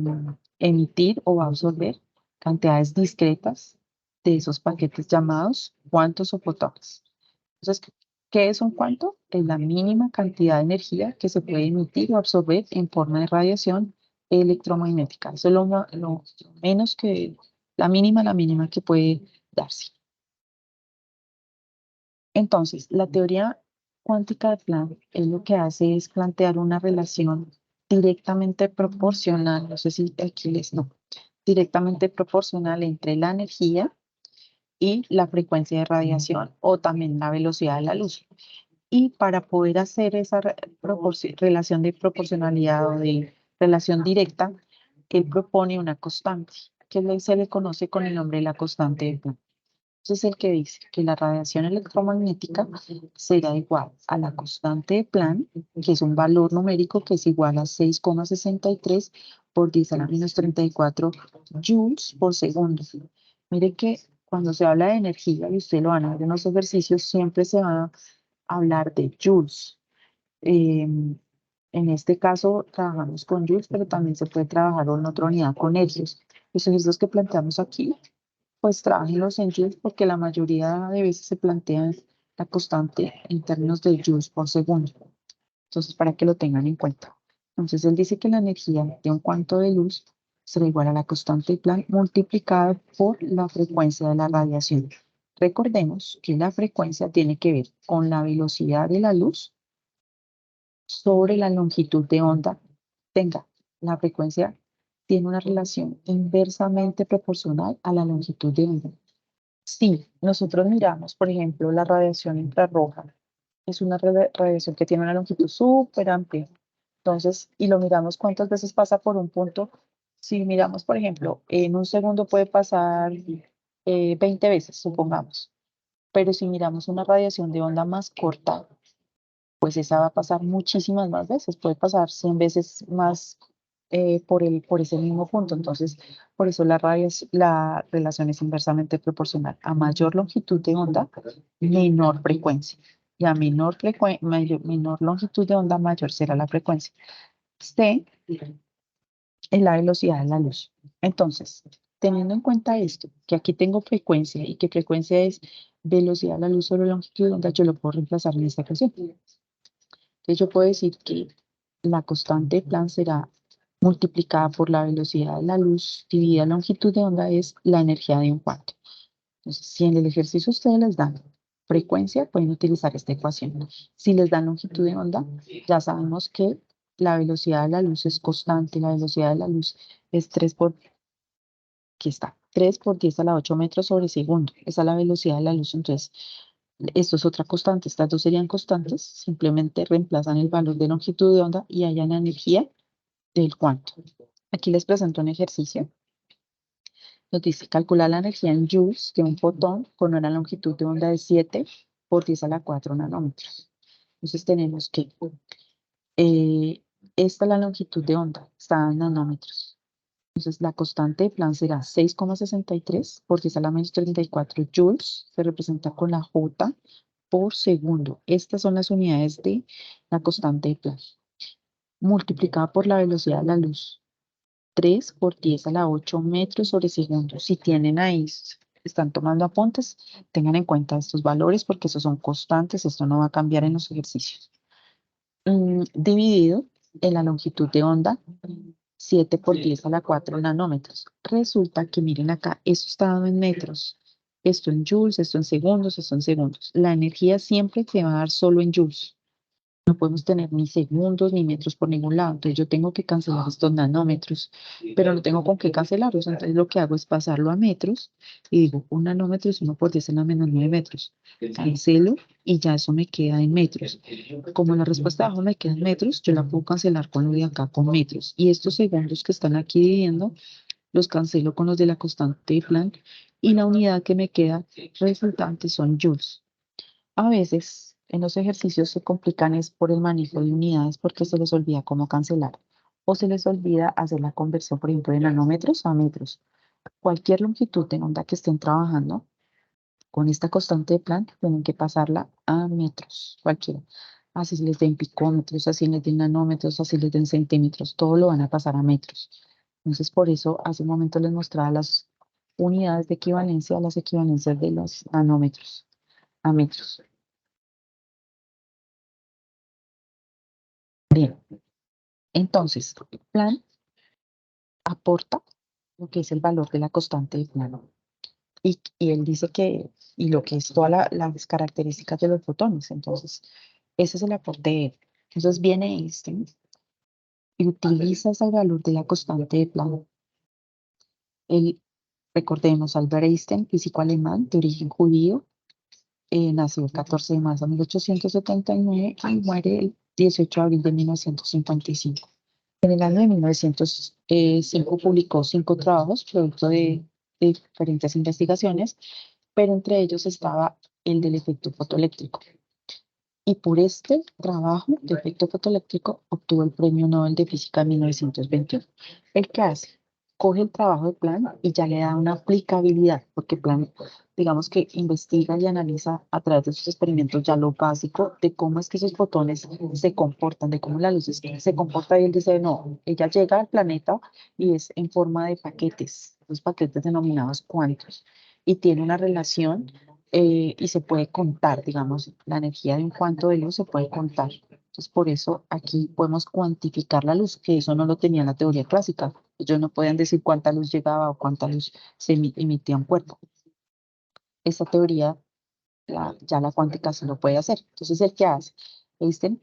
[SPEAKER 2] emitir o va a absorber cantidades discretas de esos paquetes llamados cuantos o fotones. Entonces, ¿qué es un cuanto? Es la mínima cantidad de energía que se puede emitir o absorber en forma de radiación electromagnética. Eso es lo menos que, la mínima que puede darse. Entonces, la teoría cuántica de Planck es lo que hace es plantear una relación directamente proporcional, no sé si aquí no, directamente proporcional entre la energía y la frecuencia de radiación o también la velocidad de la luz. Y para poder hacer esa relación de proporcionalidad o de relación directa, él propone una constante, que se le conoce con el nombre de la constante de Planck. Entonces, el que dice que la radiación electromagnética será igual a la constante de Planck, que es un valor numérico que es igual a 6,63 por 10 a la menos 34 joules por segundo. Mire que cuando se habla de energía, y usted lo van a ver en los ejercicios, siempre se va a hablar de joules. En este caso trabajamos con joules, pero también se puede trabajar en otra unidad con hercios. Los ejercicios que planteamos aquí pues trabajenlos en joules porque la mayoría de veces se plantea la constante en términos de joules por segundo. Entonces, para que lo tengan en cuenta. Entonces, él dice que la energía de un cuanto de luz será igual a la constante de Planck multiplicada por la frecuencia de la radiación. Recordemos que la frecuencia tiene que ver con la velocidad de la luz sobre la longitud de onda. Tenga, la frecuencia tiene una relación inversamente proporcional a la longitud de onda. Si nosotros miramos, por ejemplo, la radiación infrarroja, es una radiación que tiene una longitud súper amplia. Entonces, y lo miramos cuántas veces pasa por un punto. Si miramos, por ejemplo, en un segundo puede pasar 20 veces, supongamos. Pero si miramos una radiación de onda más corta, pues esa va a pasar muchísimas más veces, puede pasar 100 veces más por ese mismo punto. Entonces, por eso la relación es inversamente proporcional. A mayor longitud de onda, menor frecuencia. Y a menor longitud de onda, mayor será la frecuencia. C es la velocidad de la luz. Entonces, teniendo en cuenta esto, que aquí tengo frecuencia y que frecuencia es velocidad de la luz sobre longitud de onda, yo lo puedo reemplazar en esta ecuación. Entonces yo puedo decir que la constante de Planck será multiplicada por la velocidad de la luz dividida la longitud de onda es la energía de un cuanto. Entonces, si en el ejercicio ustedes les dan frecuencia, pueden utilizar esta ecuación. Si les dan longitud de onda, ya sabemos que la velocidad de la luz es constante. La velocidad de la luz es 3 por 10 a la 8 metros sobre segundo. Esa es la velocidad de la luz. Entonces, esto es otra constante, estas dos serían constantes, simplemente reemplazan el valor de longitud de onda y hallan la energía del cuanto. Aquí les presento un ejercicio. Nos dice calcular la energía en joules de un fotón con una longitud de onda de 7 por 10 a la 4 nanómetros. Entonces tenemos que esta es la longitud de onda, está en nanómetros. Entonces la constante de Planck será 6,63 por 10 a la menos 34 joules, se representa con la J por segundo. Estas son las unidades de la constante de Planck, multiplicada por la velocidad de la luz. 3 por 10 a la 8 metros sobre segundo. Si tienen ahí, están tomando apuntes, tengan en cuenta estos valores porque esos son constantes, esto no va a cambiar en los ejercicios. Dividido en la longitud de onda, 7 por 10 a la 4 nanómetros. Resulta que miren acá, esto está dado en metros, esto en joules, esto en segundos, esto en segundos. La energía siempre se va a dar solo en joules. No podemos tener ni segundos ni metros por ningún lado. Entonces yo tengo que cancelar estos nanómetros, pero no tengo con qué cancelarlos. Entonces lo que hago es pasarlo a metros y digo, un nanómetro es 1 por 10 a la menos 9 metros. Cancelo y ya eso me queda en metros. Como la respuesta de abajo me queda en metros, yo la puedo cancelar con lo de acá con metros. Y estos segundos que están aquí dividiendo, los cancelo con los de la constante de Planck y la unidad que me queda resultante son joules. A veces en los ejercicios se complican es por el manejo de unidades porque se les olvida cómo cancelar o se les olvida hacer la conversión, por ejemplo, de nanómetros a metros. Cualquier longitud de onda que estén trabajando con esta constante de Planck tienen que pasarla a metros, cualquiera. Así les den picómetros, así les den nanómetros, así les den centímetros, todo lo van a pasar a metros. Entonces, por eso hace un momento les mostraba las unidades de equivalencia, las equivalencias de los nanómetros a metros. Bien, entonces, Planck aporta lo que es el valor de la constante de Planck. Y él dice que, y lo que es todas las características de los fotones. Entonces, ese es el aporte de él. Entonces viene Einstein y utiliza ese valor de la constante de Planck. Él, recordemos, Albert Einstein, físico alemán de origen judío, nació el 14 de marzo de 1879 y muere el 18 de abril de 1955. En el año de 1905 publicó 5 trabajos, producto de diferentes investigaciones, pero entre ellos estaba el del efecto fotoeléctrico. Y por este trabajo de efecto fotoeléctrico obtuvo el Premio Nobel de Física en 1921. ¿El qué hace? Coge el trabajo de Planck y ya le da una aplicabilidad, porque Planck, digamos que investiga y analiza a través de sus experimentos ya lo básico de cómo es que esos fotones se comportan, de cómo la luz se comporta, y él dice, no, ella llega al planeta y es en forma de paquetes, los paquetes denominados cuantos, y tiene una relación y se puede contar, digamos, la energía de un cuanto de luz se puede contar. Entonces, por eso aquí podemos cuantificar la luz, que eso no lo tenía en la teoría clásica. Ellos no podían decir cuánta luz llegaba o cuánta luz se emitía un cuerpo. Esta teoría, ya la cuántica se lo puede hacer. Entonces, ¿el qué hace? Einstein,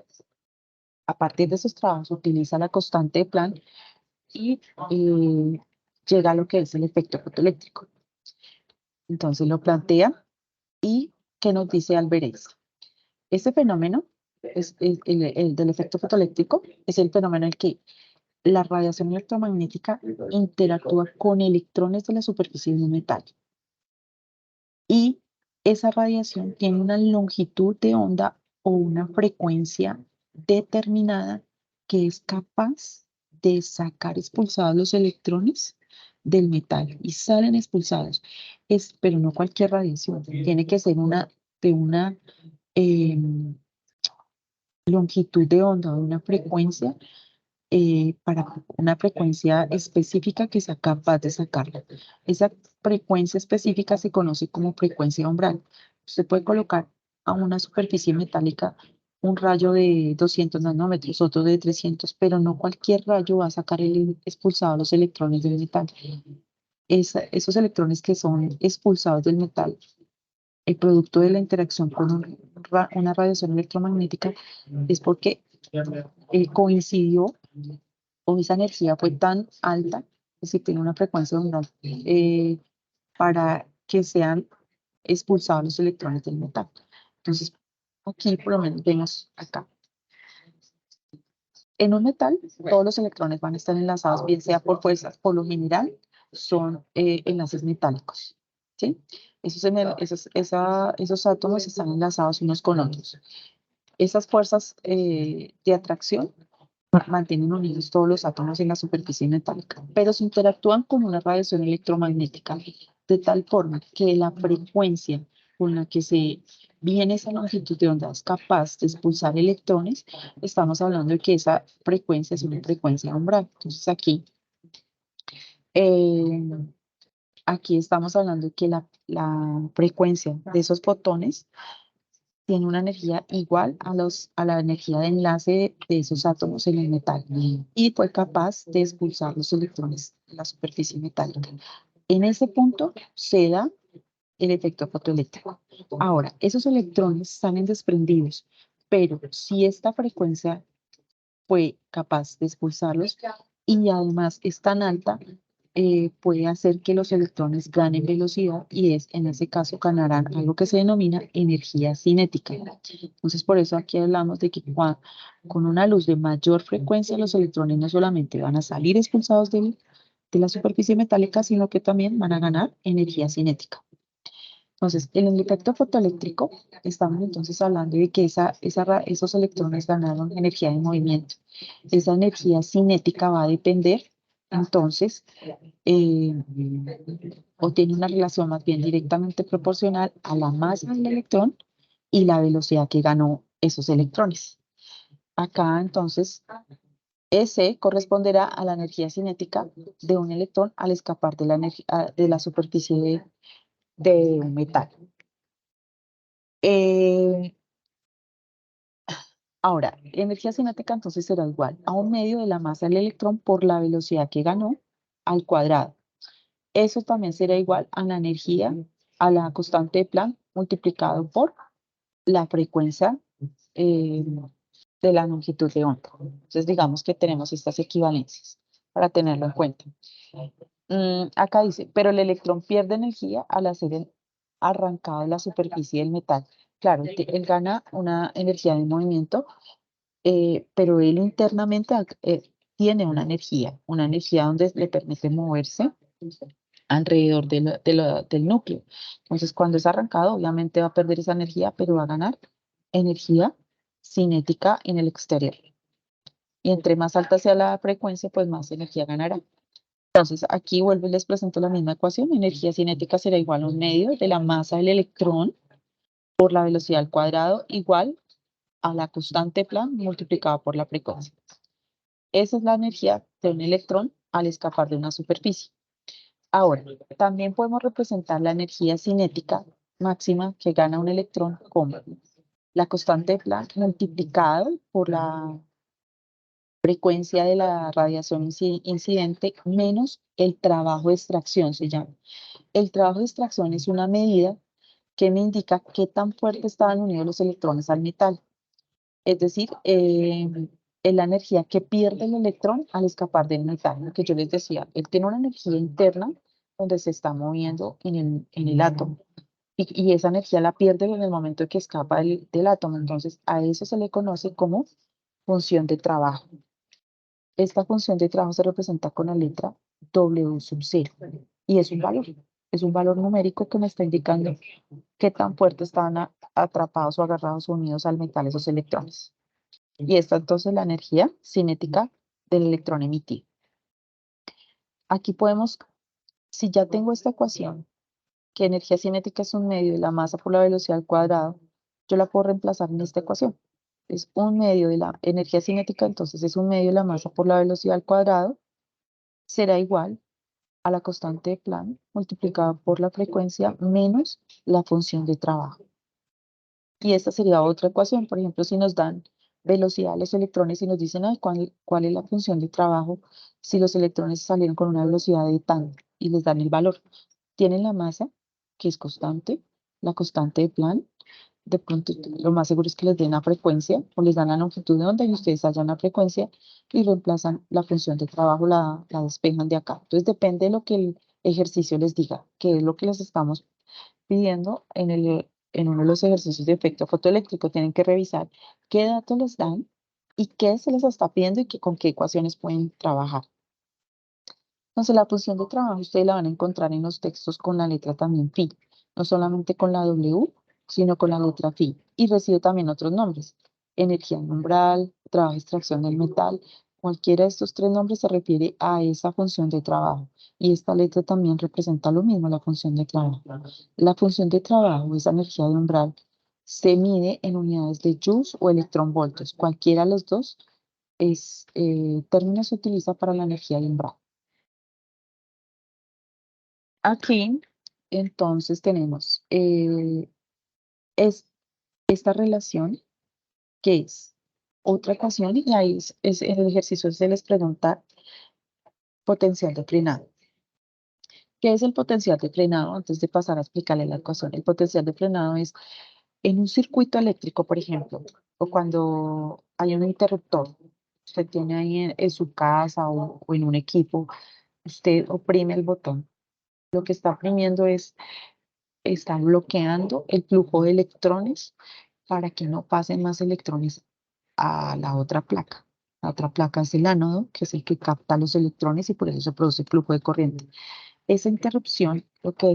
[SPEAKER 2] a partir de esos trabajos, utiliza la constante de Planck y llega a lo que es el efecto fotoeléctrico. Entonces, lo plantea y ¿qué nos dice Albert Einstein? Este fenómeno, el del efecto fotoeléctrico, es el fenómeno en el que la radiación electromagnética interactúa con electrones de la superficie de un metal. Y esa radiación tiene una longitud de onda o una frecuencia determinada que es capaz de sacar expulsados los electrones del metal y salen expulsados. Pero no cualquier radiación, tiene que ser de una longitud de onda o una frecuencia para una frecuencia específica que sea capaz de sacarla. Esa frecuencia específica se conoce como frecuencia umbral. Usted puede colocar a una superficie metálica un rayo de 200 nanómetros, otro de 300, pero no cualquier rayo va a sacar expulsado los electrones del metal. Esos electrones que son expulsados del metal, el producto de la interacción con una radiación electromagnética, es porque coincidió o esa energía fue tan alta, es decir, tiene una frecuencia umbral para que sean expulsados los electrones del metal. Entonces, aquí por lo menos vemos acá. En un metal, todos los electrones van a estar enlazados, bien sea por fuerzas, por lo general, son enlaces metálicos, ¿sí? Esos átomos están enlazados unos con otros. Esas fuerzas de atracción mantienen unidos todos los átomos en la superficie metálica, pero se interactúan con una radiación electromagnética de tal forma que la frecuencia con la que se viene esa longitud de onda es capaz de expulsar electrones. Estamos hablando de que esa frecuencia es una frecuencia umbral. Entonces eh, aquí estamos hablando de que la frecuencia de esos fotones tiene una energía igual a la energía de enlace de esos átomos en el metal y fue capaz de expulsar los electrones de la superficie metálica. En ese punto se da el efecto fotoeléctrico. Ahora, esos electrones salen desprendidos, pero si esta frecuencia fue capaz de expulsarlos y además es tan alta, puede hacer que los electrones ganen velocidad y en ese caso ganarán algo que se denomina energía cinética. Entonces, por eso aquí hablamos de que con una luz de mayor frecuencia, los electrones no solamente van a salir expulsados de la superficie metálica, sino que también van a ganar energía cinética. Entonces, en el efecto fotoeléctrico, estamos entonces hablando de que esos electrones ganaron energía de movimiento. Esa energía cinética va a depender, entonces, o tiene una relación más bien directamente proporcional a la masa del electrón y la velocidad que ganó esos electrones. Acá, entonces, S corresponderá a la energía cinética de un electrón al escapar de la superficie de un metal. Ahora, energía cinética entonces será igual a un medio de la masa del electrón por la velocidad que ganó al cuadrado. Eso también será igual a la energía, a la constante de Planck multiplicado por la frecuencia de la longitud de onda. Entonces, digamos que tenemos estas equivalencias para tenerlo en cuenta. Acá dice, pero el electrón pierde energía al hacer arrancado de la superficie del metal. Claro, él gana una energía de movimiento, pero él internamente tiene una energía donde le permite moverse alrededor del núcleo. Entonces, cuando es arrancado, obviamente va a perder esa energía, pero va a ganar energía cinética en el exterior. Y entre más alta sea la frecuencia, pues más energía ganará. Entonces, aquí vuelvo y les presento la misma ecuación. Energía cinética será igual a un medio de la masa del electrón por la velocidad al cuadrado igual a la constante Planck multiplicada por la frecuencia. Esa es la energía de un electrón al escapar de una superficie. Ahora, también podemos representar la energía cinética máxima que gana un electrón como la constante de Planck multiplicada por la frecuencia de la radiación incidente menos el trabajo de extracción, se llama. El trabajo de extracción es una medida que me indica qué tan fuerte estaban unidos los electrones al metal. Es decir, es la energía que pierde el electrón al escapar del metal. Lo que yo les decía, él tiene una energía interna donde se está moviendo en el átomo. Y esa energía la pierde en el momento en que escapa del átomo. Entonces, a eso se le conoce como función de trabajo. Esta función de trabajo se representa con la letra W sub 0 y es un valor numérico que me está indicando qué tan fuerte estaban atrapados o agarrados o unidos al metal esos electrones. Y esta entonces la energía cinética del electrón emitido. Aquí podemos, si ya tengo esta ecuación, que energía cinética es un medio de la masa por la velocidad al cuadrado, yo la puedo reemplazar en esta ecuación. Es un medio de la energía cinética, entonces es un medio de la masa por la velocidad al cuadrado, será igual a la constante de Planck multiplicada por la frecuencia menos la función de trabajo. Y esta sería otra ecuación. Por ejemplo, si nos dan velocidad a los electrones y nos dicen cuál es la función de trabajo si los electrones salieron con una velocidad de tanto y les dan el valor. Tienen la masa, que es constante, la constante de Planck. De pronto, lo más seguro es que les den la frecuencia o les dan la longitud de onda y ustedes hallan la frecuencia y reemplazan la función de trabajo, la despejan de acá. Entonces, depende de lo que el ejercicio les diga, que es lo que les estamos pidiendo en uno de los ejercicios de efecto fotoeléctrico. Tienen que revisar qué datos les dan y qué se les está pidiendo y con qué ecuaciones pueden trabajar. Entonces, la función de trabajo ustedes la van a encontrar en los textos con la letra también phi, no solamente con la W, sino con la letra phi. Y recibe también otros nombres: energía en umbral, trabajo de extracción del metal. Cualquiera de estos tres nombres se refiere a esa función de trabajo. Y esta letra también representa lo mismo, la función de trabajo. La función de trabajo, esa energía de umbral, se mide en unidades de joules o electronvoltios. Cualquiera de los dos término se utiliza para la energía de umbral. Aquí, entonces, tenemos esta relación, que es otra ecuación, y ahí en el ejercicio se les pregunta potencial de frenado. ¿Qué es el potencial de frenado? Antes de pasar a explicarle la ecuación, el potencial de frenado es en un circuito eléctrico, por ejemplo, o cuando hay un interruptor, usted tiene ahí en su casa o en un equipo, usted oprime el botón. Lo que está oprimiendo está bloqueando el flujo de electrones para que no pasen más electrones a la otra placa. La otra placa es el ánodo, que es el que capta los electrones y por eso se produce flujo de corriente. Esa interrupción lo que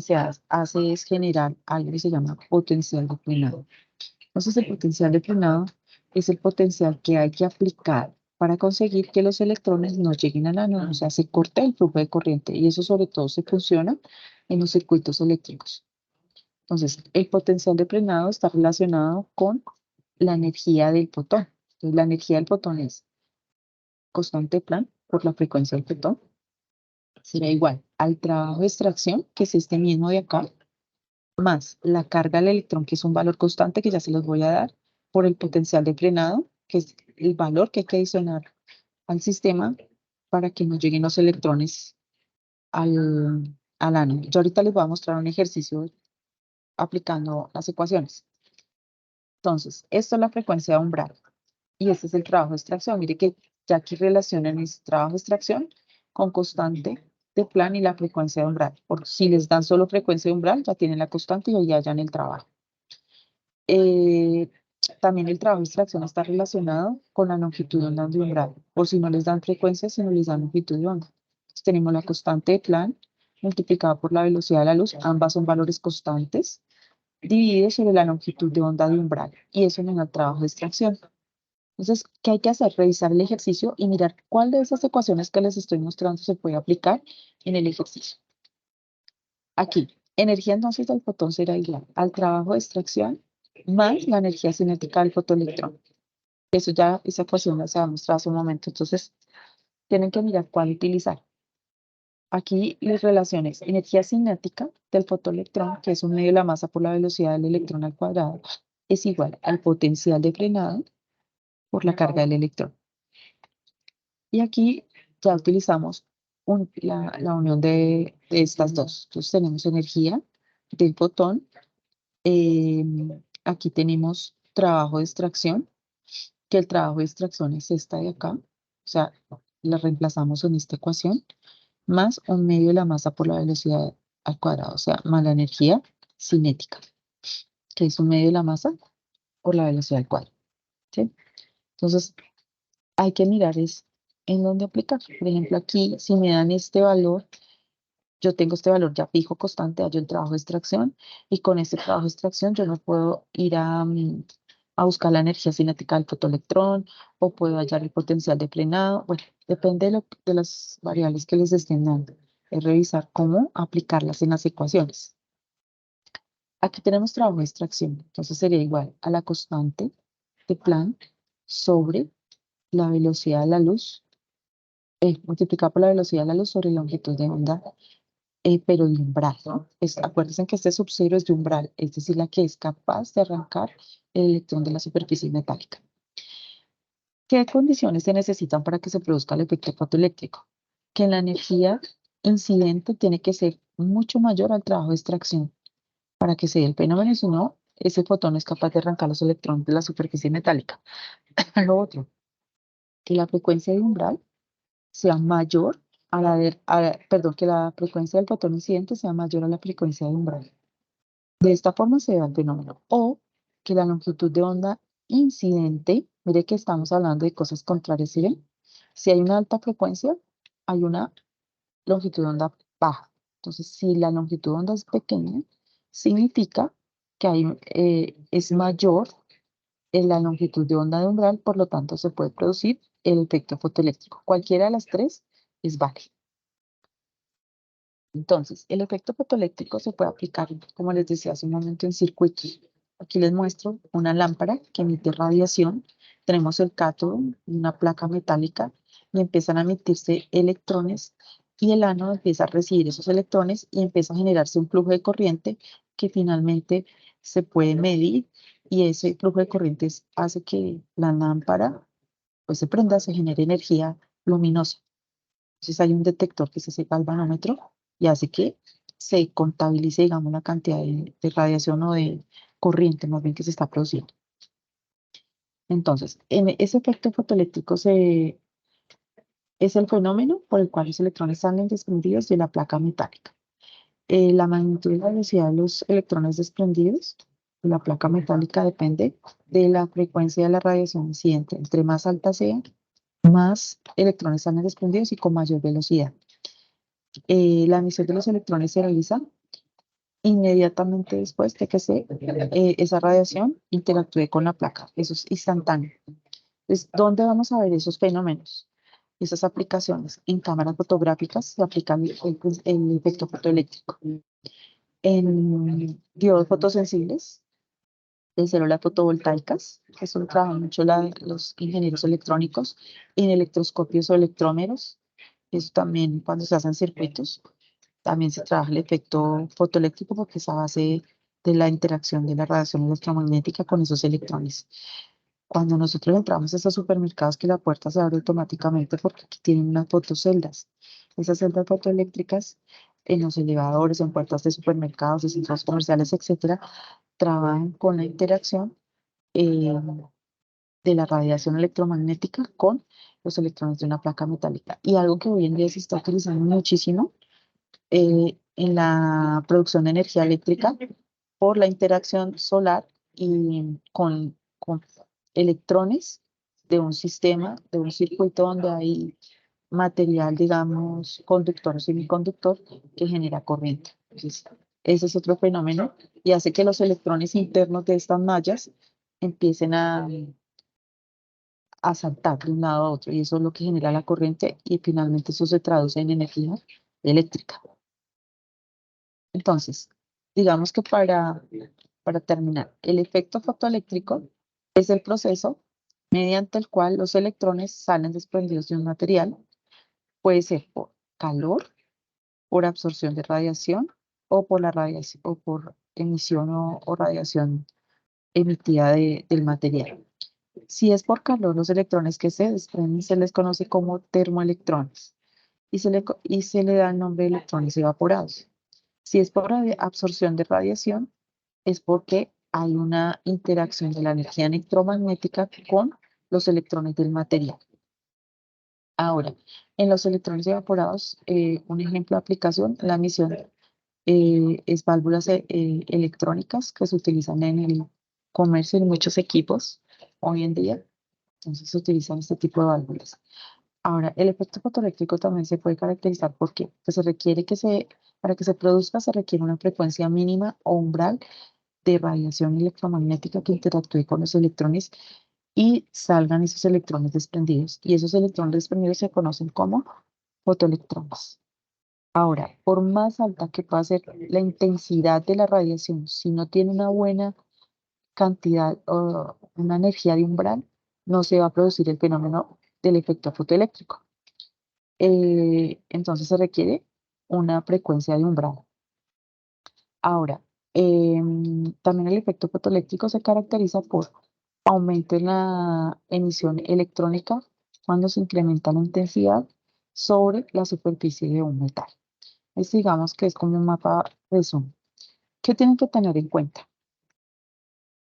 [SPEAKER 2] hace es generar algo que se llama potencial de frenado. Entonces, el potencial de frenado es el potencial que hay que aplicar para conseguir que los electrones no lleguen al ánodo, o sea, se corta el flujo de corriente, y eso sobre todo se funciona en los circuitos eléctricos. Entonces, el potencial de frenado está relacionado con la energía del fotón. Entonces, la energía del fotón es constante de Planck por la frecuencia del fotón. Será igual al trabajo de extracción, que es este mismo de acá, más la carga del electrón, que es un valor constante que ya se los voy a dar, por el potencial de frenado, que es el valor que hay que adicionar al sistema para que no lleguen los electrones al ánodo. Yo ahorita les voy a mostrar un ejercicio aplicando las ecuaciones. Entonces, esto es la frecuencia de umbral y este es el trabajo de extracción. Mire que ya aquí relacionan el trabajo de extracción con constante de Planck y la frecuencia de umbral. Por si les dan solo frecuencia de umbral, ya tienen la constante y ahí hallan el trabajo. También el trabajo de extracción está relacionado con la longitud de onda de umbral. Por si no les dan frecuencia, sino les dan longitud de onda. Entonces, tenemos la constante de Planck multiplicada por la velocidad de la luz. Ambas son valores constantes, dividido sobre la longitud de onda de umbral, y eso nos da el trabajo de extracción. Entonces, ¿qué hay que hacer? Revisar el ejercicio y mirar cuál de esas ecuaciones que les estoy mostrando se puede aplicar en el ejercicio. Aquí, energía entonces del fotón será igual al trabajo de extracción más la energía cinética del fotoelectrón. Eso ya, esa ecuación ya se ha mostrado hace un momento, entonces tienen que mirar cuál utilizar. Aquí les relaciones energía cinética del fotoelectrón, que es un medio de la masa por la velocidad del electrón al cuadrado, es igual al potencial de frenado por la carga del electrón. Y aquí ya utilizamos la unión de estas dos. Entonces tenemos energía del fotón. Aquí tenemos trabajo de extracción, que el trabajo de extracción es esta de acá. O sea, la reemplazamos en esta ecuación, más un medio de la masa por la velocidad al cuadrado, o sea, más la energía cinética, que es un medio de la masa por la velocidad al cuadrado. ¿Sí? Entonces, hay que mirar es en dónde aplicar. Por ejemplo, aquí, si me dan este valor, yo tengo este valor ya fijo, constante, hallo el trabajo de extracción, y con este trabajo de extracción yo no puedo ir a buscar la energía cinética del fotoelectrón, o puedo hallar el potencial de frenado. Bueno, depende de las variables que les estén dando. Es revisar cómo aplicarlas en las ecuaciones. Aquí tenemos trabajo de extracción, entonces sería igual a la constante de Planck sobre la velocidad de la luz, multiplicado por la velocidad de la luz sobre la longitud de onda, pero de umbral, ¿no? Acuérdense que este subcero es de umbral, es decir, la que es capaz de arrancar el electrón de la superficie metálica. ¿Qué condiciones se necesitan para que se produzca el efecto fotoeléctrico? Que la energía incidente tiene que ser mucho mayor al trabajo de extracción para que se dé el fenómeno, y si no, ese fotón es capaz de arrancar los electrones de la superficie metálica. Lo otro, que la frecuencia de umbral sea mayor perdón, que la frecuencia del fotón incidente sea mayor a la frecuencia de umbral. De esta forma se da el fenómeno. O que la longitud de onda incidente, mire que estamos hablando de cosas contrarias, ¿sí ven? Si hay una alta frecuencia, hay una longitud de onda baja. Entonces, si la longitud de onda es pequeña, significa que es mayor en la longitud de onda de umbral, por lo tanto se puede producir el efecto fotoeléctrico. Cualquiera de las tres es válido. Entonces, el efecto fotoeléctrico se puede aplicar, como les decía hace un momento, en circuitos. Aquí les muestro una lámpara que emite radiación. Tenemos el cátodo, una placa metálica, y empiezan a emitirse electrones, y el ánodo empieza a recibir esos electrones y empieza a generarse un flujo de corriente que finalmente se puede medir, y ese flujo de corrientes hace que la lámpara pues se prenda, se genere energía luminosa. Entonces hay un detector que es ese galvanómetro y hace que se contabilice, digamos, la cantidad de radiación o de corriente más bien que se está produciendo. Entonces, en ese efecto fotoeléctrico es el fenómeno por el cual los electrones salen desprendidos de la placa metálica. La magnitud y la velocidad de los electrones desprendidos de la placa metálica depende de la frecuencia de la radiación incidente. Entre más alta sea, más electrones salen desprendidos y con mayor velocidad. La emisión de los electrones se realiza inmediatamente después de que esa radiación interactúe con la placa. Eso es instantáneo. Entonces, ¿dónde vamos a ver esos fenómenos? Esas aplicaciones. En cámaras fotográficas se aplica el efecto fotoeléctrico. En diodos fotosensibles de células fotovoltaicas, que eso lo trabajan mucho los ingenieros electrónicos. En electroscopios o electrómeros, eso también cuando se hacen circuitos. También se trabaja el efecto fotoeléctrico porque es a base de la interacción de la radiación electromagnética con esos electrones. Cuando nosotros entramos a estos supermercados, que la puerta se abre automáticamente porque aquí tienen unas fotoceldas. Esas celdas fotoeléctricas en los elevadores, en puertas de supermercados, de centros comerciales, etcétera, trabajan con la interacción de la radiación electromagnética con los electrones de una placa metálica. Y algo que hoy en día se está utilizando muchísimo en la producción de energía eléctrica por la interacción solar y con electrones de un sistema, de un circuito donde hay material, digamos, conductor o semiconductor que genera corriente. Entonces, ese es otro fenómeno y hace que los electrones internos de estas mallas empiecen a saltar de un lado a otro, y eso es lo que genera la corriente y finalmente eso se traduce en energía eléctrica. Entonces, digamos que para terminar, el efecto fotoeléctrico es el proceso mediante el cual los electrones salen desprendidos de un material. Puede ser por calor, por absorción de radiación o por la radiación o por emisión o radiación emitida del material. Si es por calor, los electrones que se desprenden se les conoce como termoelectrones y se le da el nombre de electrones evaporados. Si es por absorción de radiación, es porque hay una interacción de la energía electromagnética con los electrones del material. Ahora, en los electrones evaporados, un ejemplo de aplicación, la emisión es válvulas electrónicas que se utilizan en el comercio en muchos equipos hoy en día. Entonces se utilizan este tipo de válvulas. Ahora, el efecto fotoeléctrico también se puede caracterizar porque se requiere para que se produzca se requiere una frecuencia mínima o umbral de radiación electromagnética que interactúe con los electrones y salgan esos electrones desprendidos. Y esos electrones desprendidos se conocen como fotoelectrones. Ahora, por más alta que pueda ser la intensidad de la radiación, si no tiene una buena cantidad o una energía de umbral, no se va a producir el fenómeno del efecto fotoeléctrico. Entonces se requiere una frecuencia de umbral. Ahora, también el efecto fotoeléctrico se caracteriza por aumento en la emisión electrónica cuando se incrementa la intensidad sobre la superficie de un metal. Digamos que es como un mapa de zoom. ¿Qué tienen que tener en cuenta?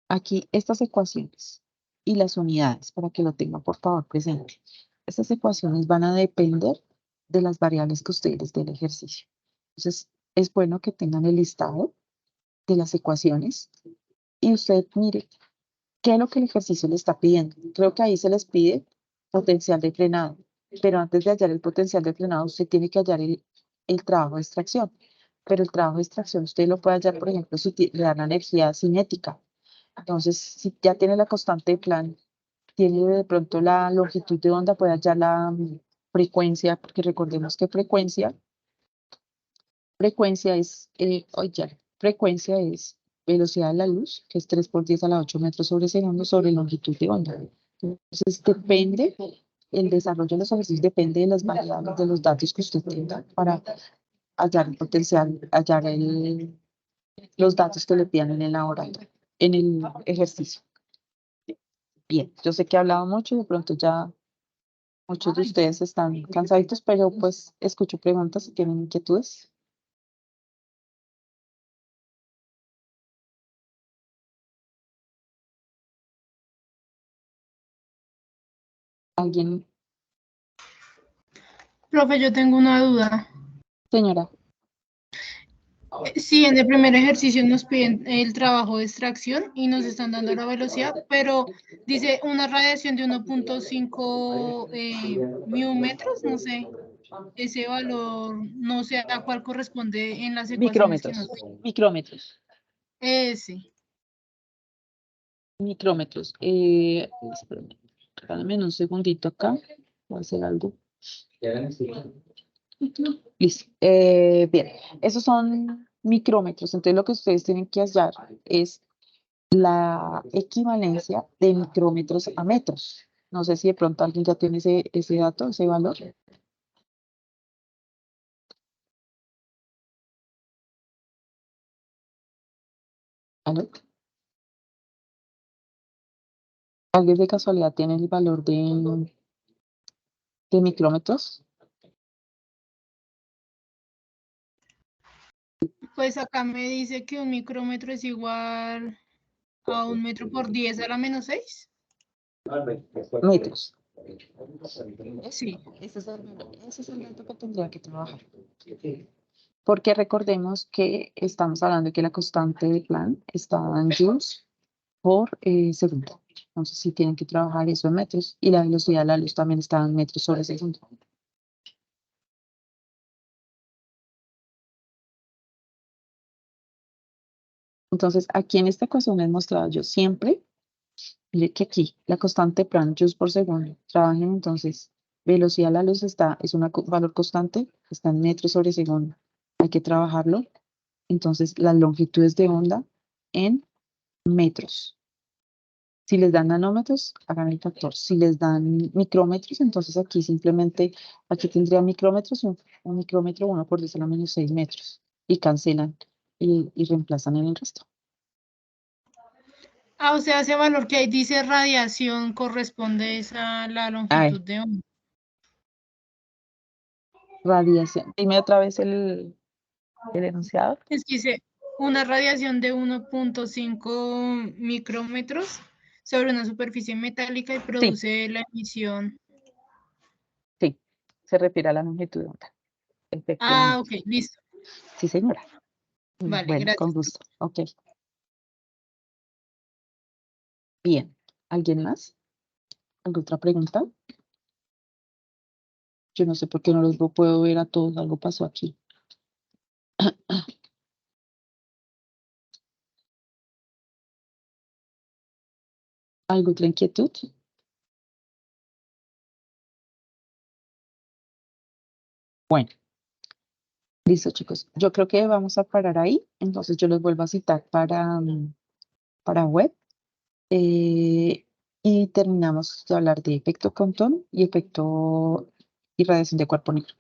[SPEAKER 2] Aquí estas ecuaciones y las unidades, para que lo tengan por favor presente. Estas ecuaciones van a depender de las variables que ustedes les den el ejercicio. Entonces, es bueno que tengan el listado de las ecuaciones y usted mire qué es lo que el ejercicio le está pidiendo. Creo que ahí se les pide potencial de frenado, pero antes de hallar el potencial de frenado, usted tiene que hallar el trabajo de extracción. Pero el trabajo de extracción usted lo puede hallar, por ejemplo, si le dan energía cinética. Entonces, si ya tiene la constante de Planck, tiene de pronto la longitud de onda, puede hallar la frecuencia, porque recordemos que frecuencia es, frecuencia es velocidad de la luz, que es 3 por 10 a la 8 metros sobre segundo, sobre longitud de onda. Entonces, depende, el desarrollo de los ejercicios depende de las variables, de los datos que usted tenga para hallar el potencial, los datos que le pidan en el laboratorio, en el ejercicio. Bien, yo sé que he hablado mucho, de pronto ya muchos de ustedes están cansaditos, pero pues escucho preguntas si tienen inquietudes. ¿Alguien,
[SPEAKER 4] Profe, yo tengo una duda.
[SPEAKER 2] señora?
[SPEAKER 4] Sí, en el primer ejercicio nos piden el trabajo de extracción y nos están dando la velocidad, pero dice una radiación de 1.5 miómetros, no sé, ese valor no sé a cuál corresponde en las ecuaciones que nos piden.
[SPEAKER 2] Micrómetros.
[SPEAKER 4] Ese.
[SPEAKER 2] Micrómetros. Espérame, regálame un segundito acá. Voy a hacer algo. Listo. Bien, esos son micrómetros. Entonces, lo que ustedes tienen que hallar es la equivalencia de micrómetros a metros. No sé si de pronto alguien ya tiene ese dato, ese valor. ¿Aló? ¿Alguien de casualidad tiene el valor de micrómetros?
[SPEAKER 4] Pues acá me dice que un micrómetro es igual a 1 metro por 10 a la -6.
[SPEAKER 2] Metros.
[SPEAKER 4] Sí.
[SPEAKER 2] Ese es el dato que tendría que trabajar. Porque recordemos que estamos hablando de que la constante de Planck está en joules por segundo. Entonces, sí tienen que trabajar eso en metros. Y la velocidad de la luz también está en metros sobre segundo. Entonces, aquí en esta ecuación he mostrado yo siempre, mire que aquí la constante de Planck, joules por segundo, trabajen entonces, velocidad de la luz es un valor constante, está en metros sobre segundo. Hay que trabajarlo. Entonces, las longitudes de onda en metros. Si les dan nanómetros, hagan el factor. Si les dan micrómetros, entonces aquí simplemente, aquí tendría micrómetros, un micrómetro 1 por 10 a la menos 6 metros. Y cancelan y reemplazan en el resto.
[SPEAKER 4] Ah, o sea, ese valor que ahí dice radiación corresponde a la longitud de onda.
[SPEAKER 2] Radiación. Dime otra vez el enunciado.
[SPEAKER 4] Es que dice una radiación de 1.5 micrómetros sobre una superficie metálica y produce la emisión.
[SPEAKER 2] Sí, se refiere a la longitud de onda.
[SPEAKER 4] Ah,
[SPEAKER 2] Efectivamente.
[SPEAKER 4] ok, listo.
[SPEAKER 2] Sí, señora.
[SPEAKER 4] Vale,
[SPEAKER 2] Bueno, con
[SPEAKER 4] gracias.
[SPEAKER 2] gusto. Ok. Bien. ¿Alguien más? ¿Alguna otra pregunta? Yo no sé por qué no los puedo ver a todos. Algo pasó aquí. ¿Algo otra inquietud? Bueno, listo, chicos. Yo creo que vamos a parar ahí. Entonces yo los vuelvo a citar para web. Y terminamos de hablar de efecto Compton y efecto irradiación de cuerpo negro,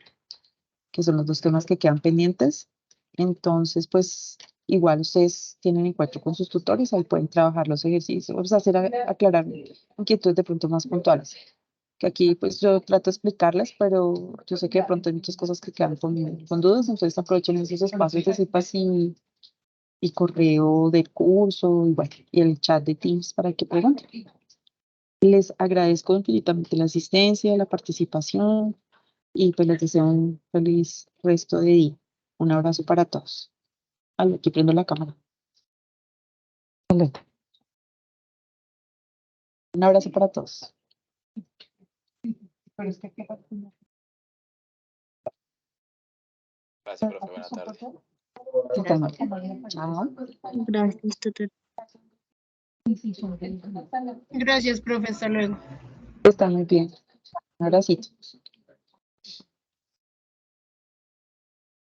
[SPEAKER 2] que son los dos temas que quedan pendientes. Entonces, pues igual ustedes tienen encuentro con sus tutores, ahí pueden trabajar los ejercicios, vamos a hacer aclarar inquietudes de pronto más puntuales. Que aquí pues yo trato de explicarles, pero yo sé que de pronto hay muchas cosas que quedan con dudas, entonces aprovechen esos espacios de citas y correo del curso y, bueno, y el chat de Teams para que pregunten. Les agradezco infinitamente la asistencia, la participación y pues les deseo un feliz resto de día. Un abrazo para todos. Aquí prendo la cámara. Un abrazo para todos. Pero es que
[SPEAKER 5] Gracias, profe. Buena tarde.
[SPEAKER 2] Está mal. Chao.
[SPEAKER 6] Gracias, tutor.
[SPEAKER 4] Gracias, profe. Hasta luego.
[SPEAKER 2] Está muy bien. Un abracito.